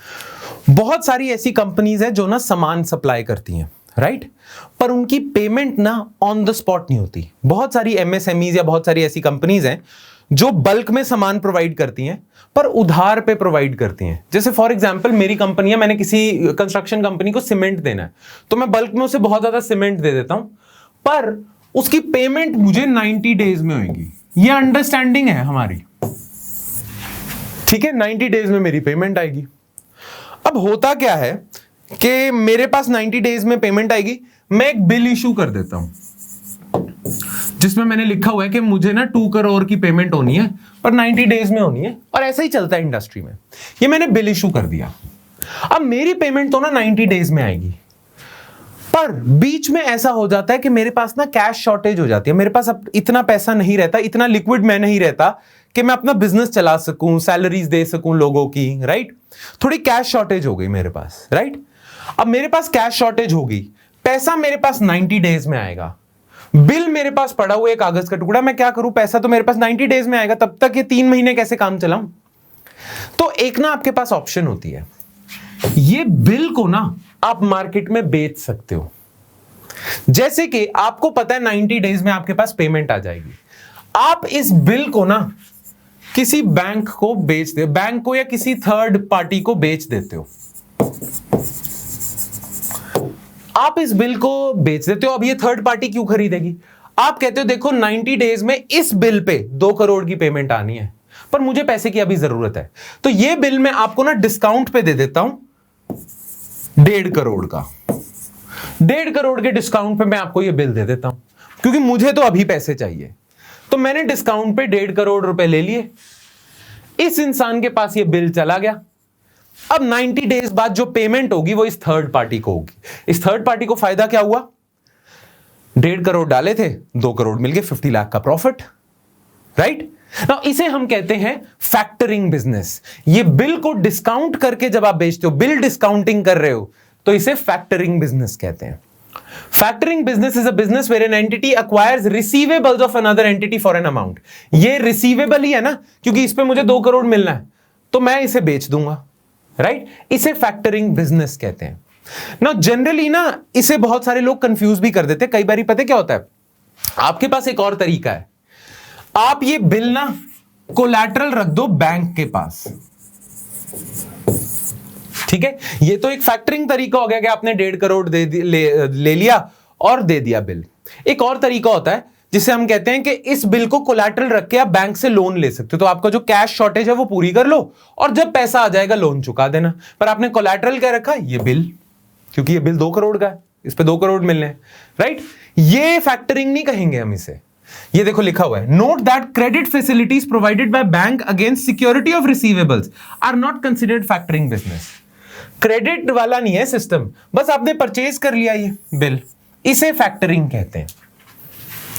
बहुत सारी ऐसी कंपनीज है जो ना सामान सप्लाई करती हैं, राइट? पर उनकी पेमेंट ना ऑन द स्पॉट नहीं होती। बहुत सारी एमएसएमईज या बहुत सारी ऐसी कंपनीज हैं जो बल्क में सामान प्रोवाइड करती हैं पर उधार पे प्रोवाइड करती हैं। जैसे फॉर एग्जांपल मेरी कंपनी है, मैंने किसी कंस्ट्रक्शन कंपनी को सीमेंट देना है तो मैं बल्क में उसे बहुत ज्यादा सीमेंट दे देता हूं, पर उसकी पेमेंट मुझे 90 डेज में होगी। ये अंडरस्टैंडिंग है हमारी, ठीक है? 90 डेज में मेरी पेमेंट आएगी। अब होता क्या है कि मेरे पास 90 डेज में पेमेंट आएगी, मैं एक बिल इशू कर देता हूं जिसमें मैंने लिखा हुआ है कि मुझे ना 2 करोड़ की पेमेंट होनी है पर 90 डेज में होनी है, और ऐसा ही चलता है इंडस्ट्री में। ये मैंने बिल इशू कर दिया। अब मेरी पेमेंट तो ना 90 डेज में आएगी, पर बीच में ऐसा हो जाता है कि मेरे पास ना कैश शॉर्टेज हो जाती है। मेरे पास अब इतना पैसा नहीं रहता, इतना लिक्विड मैं नहीं रहता कि मैं अपना बिजनेस चला सकूं, सैलरीज दे सकूं लोगों की, राइट? थोड़ी कैश शॉर्टेज हो गई मेरे पास, राइट? अब मेरे पास कैश शॉर्टेज होगी, पैसा मेरे पास 90 डेज में आएगा, बिल मेरे पास पड़ा हुआ है कागज का टुकड़ा, मैं क्या करूं? पैसा तो मेरे पास 90 डेज में आएगा, तब तक ये 3 महीने कैसे काम चलाऊं? तो एक ना आपके पास ऑप्शन होती है, ये बिल को ना आप मार्केट में बेच सकते हो। जैसे कि आपको पता है 90 डेज में आपके पास पेमेंट आ जाएगी, आप इस बिल को ना किसी बैंक को बेच दे, बैंक को या किसी थर्ड पार्टी को बेच देते हो। आप इस बिल को बेच देते हो। अब ये थर्ड पार्टी क्यों खरीदेगी? आप कहते हो देखो 90 डेज में इस बिल पे 2 करोड़ की पेमेंट आनी है, पर मुझे पैसे की अभी जरूरत है, तो ये बिल मैं आपको ना डिस्काउंट पे दे देता हूं 1.5 करोड़ का। 1.5 करोड़ के डिस्काउंट पे मैं आपको ये बिल दे देता हूं क्योंकि मुझे तो अभी पैसे चाहिए। तो मैंने डिस्काउंट पे 1.5 करोड़ रुपए ले लिए, इस इंसान के पास ये बिल चला गया। अब 90 डेज बाद जो पेमेंट होगी वो इस थर्ड पार्टी को होगी। इस थर्ड पार्टी को फायदा क्या हुआ? 1.5 करोड़ डाले थे, 2 करोड़ मिल गए, 50 लाख का प्रॉफिट, राइट? नाउ इसे हम कहते हैं फैक्टरिंग बिजनेस। ये बिल को डिस्काउंट करके जब आप बेचते हो, बिल डिस्काउंटिंग कर रहे हो, तो इसे फैक्टरिंग बिजनेस कहते हैं। Factoring business is a business where an entity acquires receivables of another entity for an amount. ये receivable ही है ना, क्योंकि इस पे मुझे 2 करोड़ मिलना है, तो मैं इसे बेच दूंगा, राइट? इसे फैक्टरिंग बिजनेस कहते हैं ना। जनरली ना इसे बहुत सारे लोग कंफ्यूज भी कर देते हैं। कई बार पता है क्या होता है, आपके पास एक और तरीका है, आप ये बिल ना कोलैटरल रख दो बैंक के पास। ठीक है, ये तो एक फैक्टरिंग तरीका हो गया कि आपने 1.5 करोड़ ले लिया और दे दिया बिल। एक और तरीका होता है जिसे हम कहते हैं कि इस बिल को कोलैटरल रख के आप बैंक से लोन ले सकते हो, तो आपका जो कैश शॉर्टेज है वो पूरी कर लो और जब पैसा आ जाएगा लोन चुका देना। पर आपने कोलैटरल क्या रखा? ये बिल, क्योंकि ये बिल 2 करोड़ का है, इस पे 2 करोड़ मिलने हैं, राइट? ये फैक्टरिंग नहीं कहेंगे हम इसे। ये देखो लिखा हुआ है, note that credit facilities provided by bank against security of receivables are not considered factoring business. Credit वाला नहीं है सिस्टम, बस आपने परचेज कर लिया ये बिल, इसे फैक्टरिंग कहते हैं।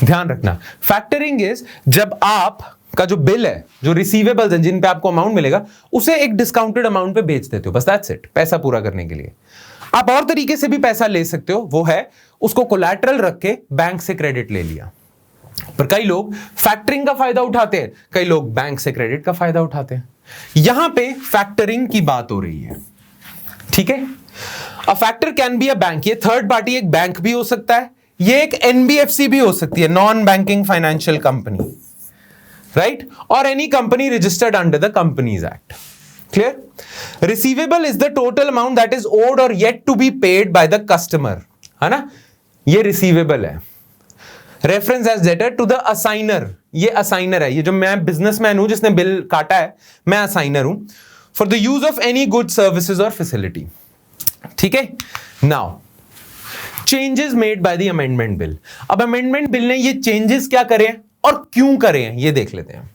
ध्यान रखना, फैक्टरिंग इज जब आप का जो बिल है, जो रिसीवेबल्स हैं जिन पे आपको अमाउंट मिलेगा, उसे एक डिस्काउंटेड अमाउंट पे बेच देते हो, बस दैट्स इट, पैसा पूरा करने के लिए। आप और तरीके से भी पैसा ले सकते हो, वो है उसको कोलैटरल रख के बैंक से क्रेडिट ले लिया। पर कई लोग फैक्टरिंग का फायदा उठाते हैं, कई लोग बैंक से क्रेडिट का फायदा उठाते हैं। यहां पे फैक्टरिंग की बात हो रही है, ठीक है? A factor can be a bank, ये थर्ड पार्टी एक बैंक भी हो सकता है, ये एक एनबीएफसी भी हो सकती है, non banking financial company, right? और any company registered under the companies act. Clear? Receivable is the total amount that is owed और yet to be paid by the customer, है ना? ये रिसीवेबल है। Reference as debtor to the assignor, ये assignor है, ये जो मैं बिजनेसमैन हूं जिसने बिल काटा है, मैं असाइनर हूं, for the use of any good services और फैसिलिटी। ठीक है? Now changes made by the amendment bill. अब अमेंडमेंट बिल ने ये चेंजेस क्या करे और क्यों करे हैं, ये देख लेते हैं।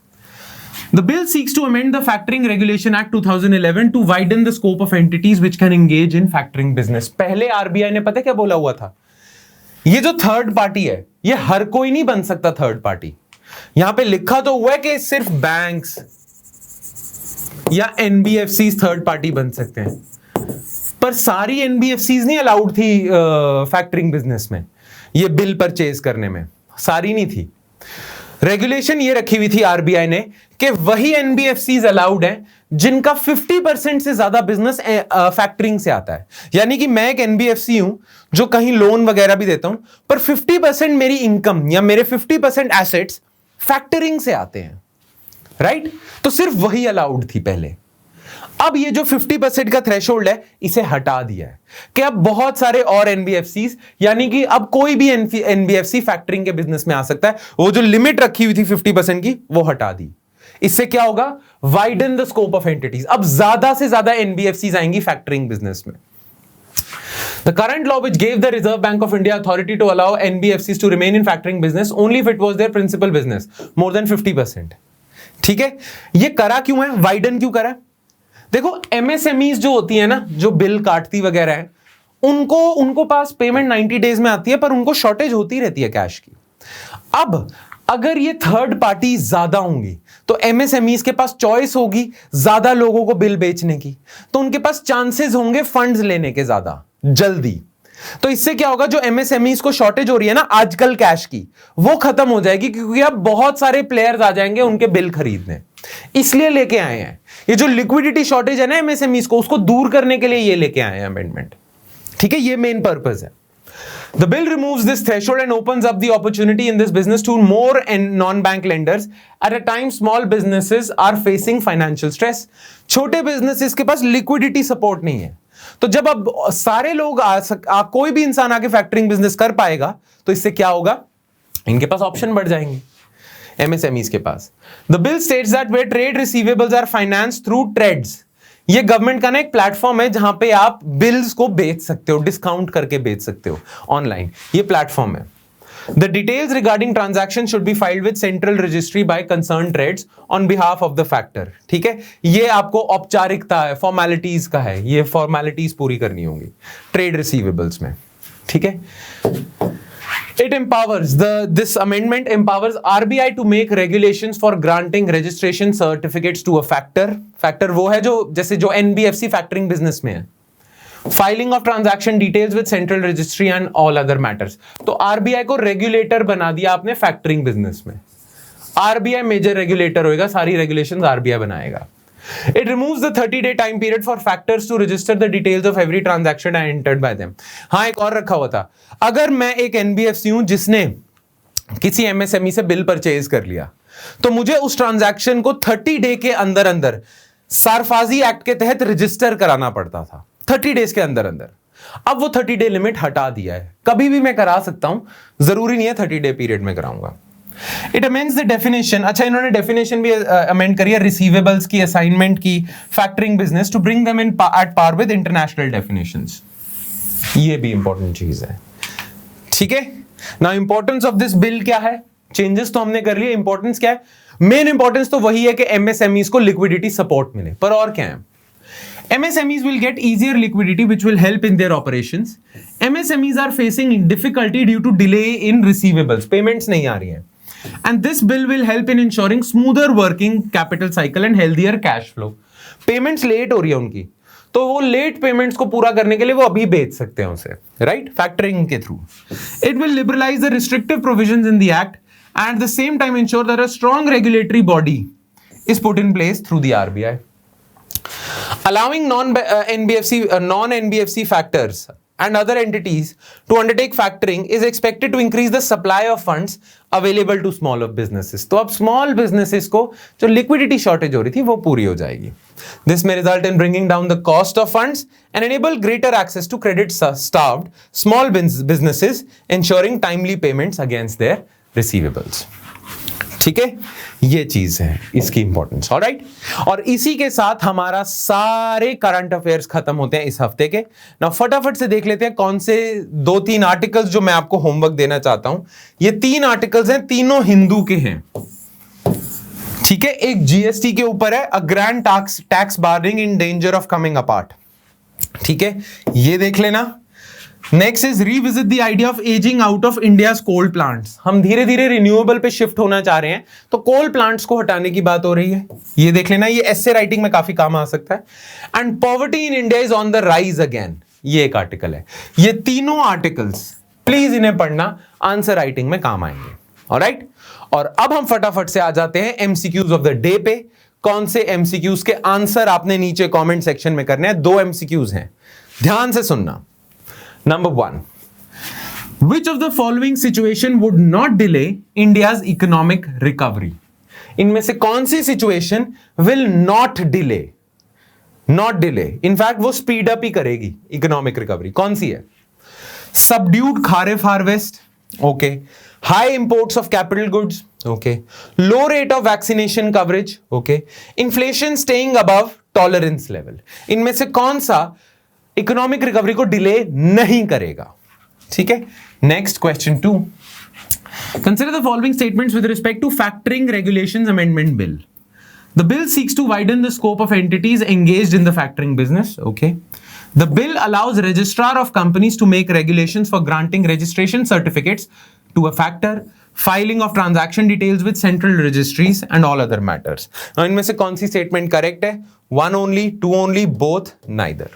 The bill seeks to amend the Factoring Regulation Act 2011 to widen the scope of entities which can engage in factoring business. पहले आरबीआई ने पता क्या बोला हुआ था? ये जो थर्ड पार्टी है, ये हर कोई नहीं बन सकता थर्ड पार्टी। यहां पे लिखा तो हुआ है कि सिर्फ बैंक्स या एनबीएफसी थर्ड पार्टी बन सकते हैं, पर सारी एनबीएफसी नहीं अलाउड थी फैक्टरिंग बिजनेस में, ये बिल परचेज करने में, सारी नहीं थी। रेगुलेशन ये रखी हुई थी आरबीआई ने कि वही एनबीएफसीज अलाउड हैं जिनका 50% से ज्यादा बिजनेस फैक्टरिंग से आता है। यानी कि मैं एक एनबीएफसी हूं जो कहीं लोन वगैरह भी देता हूं, पर 50% मेरी इनकम या मेरे 50% एसेट्स फैक्टरिंग से आते हैं, राइट? तो सिर्फ वही अलाउड थी पहले। अब ये जो 50% का थ्रेशोल्ड है, इसे हटा दिया है कि अब बहुत सारे और एनबीएफसीज, यानी कि अब कोई भी एनबीएफसी फैक्टरिंग के बिजनेस में आ सकता है। वो जो लिमिट रखी हुई थी 50% की, वो हटा दी। इससे क्या होगा? Widen the scope of entities. अब ज्यादा से ज्यादा एनबीएफसीज आएंगी फैक्टरिंग बिजनेस में। The current law which gave the Reserve Bank of India authority to allow NBFCs to remain in factoring business only if it was their principal business more than 50%. ठीक है? ये करा क्यों है? Widen क्यों करा? देखो, एमएसएमईज जो होती है ना, जो बिल काटती वगैरह है, उनको पास पेमेंट 90 डेज में आती है, पर उनको शॉर्टेज होती रहती है कैश की। अब अगर ये थर्ड पार्टी ज्यादा होंगी तो एमएसएमईज के पास चॉइस होगी ज्यादा लोगों को बिल बेचने की, तो उनके पास चांसेस होंगे फंड्स लेने के ज्यादा जल्दी। तो इससे क्या होगा? जो एमएसएमईज को शॉर्टेज हो रही है ना आजकल कैश की, वो खत्म हो जाएगी, क्योंकि अब बहुत सारे प्लेयर्स आ जाएंगे उनके बिल खरीदने। इसलिए लेके आए हैं ये जो लिक्विडिटी शॉर्टेज है ना एमएसएमईज को, उसको दूर करने के लिए ये लेके आए हैं अमेंडमेंट। ठीक है? ये मेन पर्पस है। The bill removes this threshold and opens up the opportunity in this business to more and non-bank lenders at a time small businesses are facing financial stress. छोटे businesses के पास liquidity support नहीं है, तो जब अब सारे लोग कोई भी इंसान आके फैक्टरिंग बिजनेस कर पाएगा, तो इससे क्या होगा? इनके पास ऑप्शन बढ़ जाएंगे एमएसएमईज के पास। The bill states that where trade receivables are financed through TREDS, ये गवर्नमेंट का ना एक प्लेटफॉर्म है जहां पे आप बिल्स को बेच सकते हो, डिस्काउंट करके बेच सकते हो ऑनलाइन, ये प्लेटफॉर्म है। The details regarding transaction should be filed with central registry by concern trades on behalf of the factor. ठीक है? ये आपको औपचारिकता है, फॉर्मेलिटीज का है, ये फॉर्मेलिटीज पूरी करनी होंगी ट्रेड रिसीवेबल्स में। ठीक है? It empowers this amendment empowers RBI to make regulations for granting registration certificates to a factor. Factor वो है जो जैसे जो NBFC factoring business में है। Filing of transaction details with central registry and all other matters. तो RBI को regulator बना दिया आपने factoring business में। RBI major regulator होएगा, सारी regulations RBI बनाएगा। It removes the 30-day time period for factors to register the details of every transaction entered by them. हाँ, एक और रखा हुआ था, अगर मैं एक एनबीएफसी हूं जिसने किसी एमएसएमई से बिल परचेज कर लिया, तो मुझे उस ट्रांजैक्शन को 30 डे के अंदर अंदर सारफाजी एक्ट के तहत रजिस्टर कराना पड़ता था, 30 डेज के अंदर अंदर। अब वो 30 डे लिमिट हटा दिया है, कभी भी मैं करा सकता हूं, जरूरी नहीं है 30 डे पीरियड में कराऊंगा। इट अमेंड्स द डेफिनेशन, अच्छा इन्होंने डेफिनेशन भी अमेंड करी है रिसीवेबल्स की, असाइनमेंट की, factoring business, to bring them in at par with international definitions. ये भी इंपॉर्टेंट चीज है, ठीक है। Now importance of this bill क्या है? चेंजेस तो हमने कर लिए, इंपॉर्टेंस क्या है? मेन इंपॉर्टेंस तो वही है कि एमएसएमईज को लिक्विडिटी सपोर्ट मिले, पर और क्या है? MSMEs will get easier liquidity which will help in their operations. MSMEs are facing difficulty due to delay in receivables. Payments नहीं आ रही हैं. And this bill will help in ensuring smoother working capital cycle and healthier cash flow. Payments late हो रही है उनकी, तो वो late payments को पूरा करने के लिए वो अभी बेच सकते हैं उसे, राइट, फैक्टरिंग के through. It will liberalize the restrictive provisions in the act and at the same time ensure that a strong regulatory body is put in place through the RBI. Allowing non-NBFC factors and other entities to undertake factoring is expected to increase the supply of funds available to smaller businesses. तो अब small businesses को जो liquidity shortage हो रही थी वो पूरी हो जाएगी. This may result in bringing down the cost of funds and enable greater access to credit-starved small businesses, ensuring timely payments against their receivables. ठीक है, ये चीज है इसकी इंपॉर्टेंस, ऑलराइट। और इसी के साथ हमारा सारे करंट अफेयर्स खत्म होते हैं इस हफ्ते के। ना फटाफट से देख लेते हैं कौन से 2-3 आर्टिकल्स जो मैं आपको होमवर्क देना चाहता हूं। ये 3 आर्टिकल्स हैं, तीनों हिंदू के हैं, ठीक है। एक जीएसटी के ऊपर है, a grand tax barring in danger of coming apart, ठीक है, ये देख लेना। Next is revisit the idea of edging out of India's coal plants. हम धीरे धीरे रिन्यूएबल पे शिफ्ट होना चाह रहे हैं, तो कोल प्लांट्स को हटाने की बात हो रही है, ये देख लेना, ये एस्से राइटिंग में काफी काम आ सकता है। And poverty in India is on the rise again, ये एक आर्टिकल है। ये तीनों आर्टिकल्स प्लीज इन्हें पढ़ना, आंसर राइटिंग में काम आएंगे, ऑलराइट। और अब हम फटाफट से आ जाते हैं एमसीक्यूज ऑफ द डे पे। कौन से एमसीक्यूज के आंसर आपने नीचे कॉमेंट सेक्शन में करने हैं। 2 एमसीक्यूज हैं, ध्यान से सुनना। Number 1, which of the following situation would not delay India's economic recovery? इनमें से कौन सी situation will not delay? Not delay. In fact, वो speed up ही करेगी economic recovery. कौन सी है? Subdued kharif harvest. Okay. High imports of capital goods. Okay. Low rate of vaccination coverage. Okay. Inflation staying above tolerance level. इनमें से कौन सा economic recovery को delay नहीं करेगा, ठीक है। Next question 2, consider the following statements with respect to factoring regulations amendment bill. The bill seeks to widen the scope of entities engaged in the factoring business, okay. The bill allows registrar of companies to make regulations for granting registration certificates to a factor, filing of transaction details with central registries and all other matters. इनमें से कौन सी statement correct है? 1 only, 2 only, both, neither,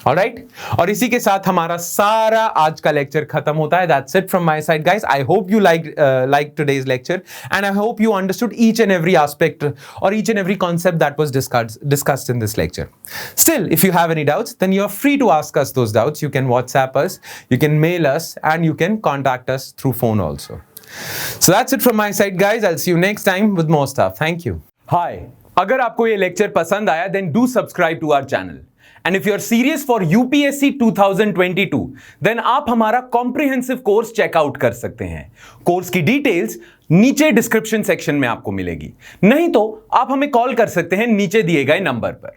alright. और इसी के साथ हमारा सारा आज का लेक्चर खत्म होता है। That's it from my side guys. I hope you like today's lecture and I hope you understood each and every aspect or each and every concept that was discussed in this lecture. Still, if you have any doubts, then you're free to ask us those doubts. You can WhatsApp us, you can mail us, and you can contact us through phone also. So that's it from my side guys. I'll see you next time with more stuff. Thank you. Hi. अगर आपको ये lecture पसंद आया then do subscribe to our channel. And if you're serious for UPSC 2022, then आप हमारा comprehensive course checkout कर सकते हैं। कोर्स की डिटेल्स नीचे डिस्क्रिप्शन सेक्शन में आपको मिलेगी, नहीं तो आप हमें कॉल कर सकते हैं नीचे दिए गए नंबर पर।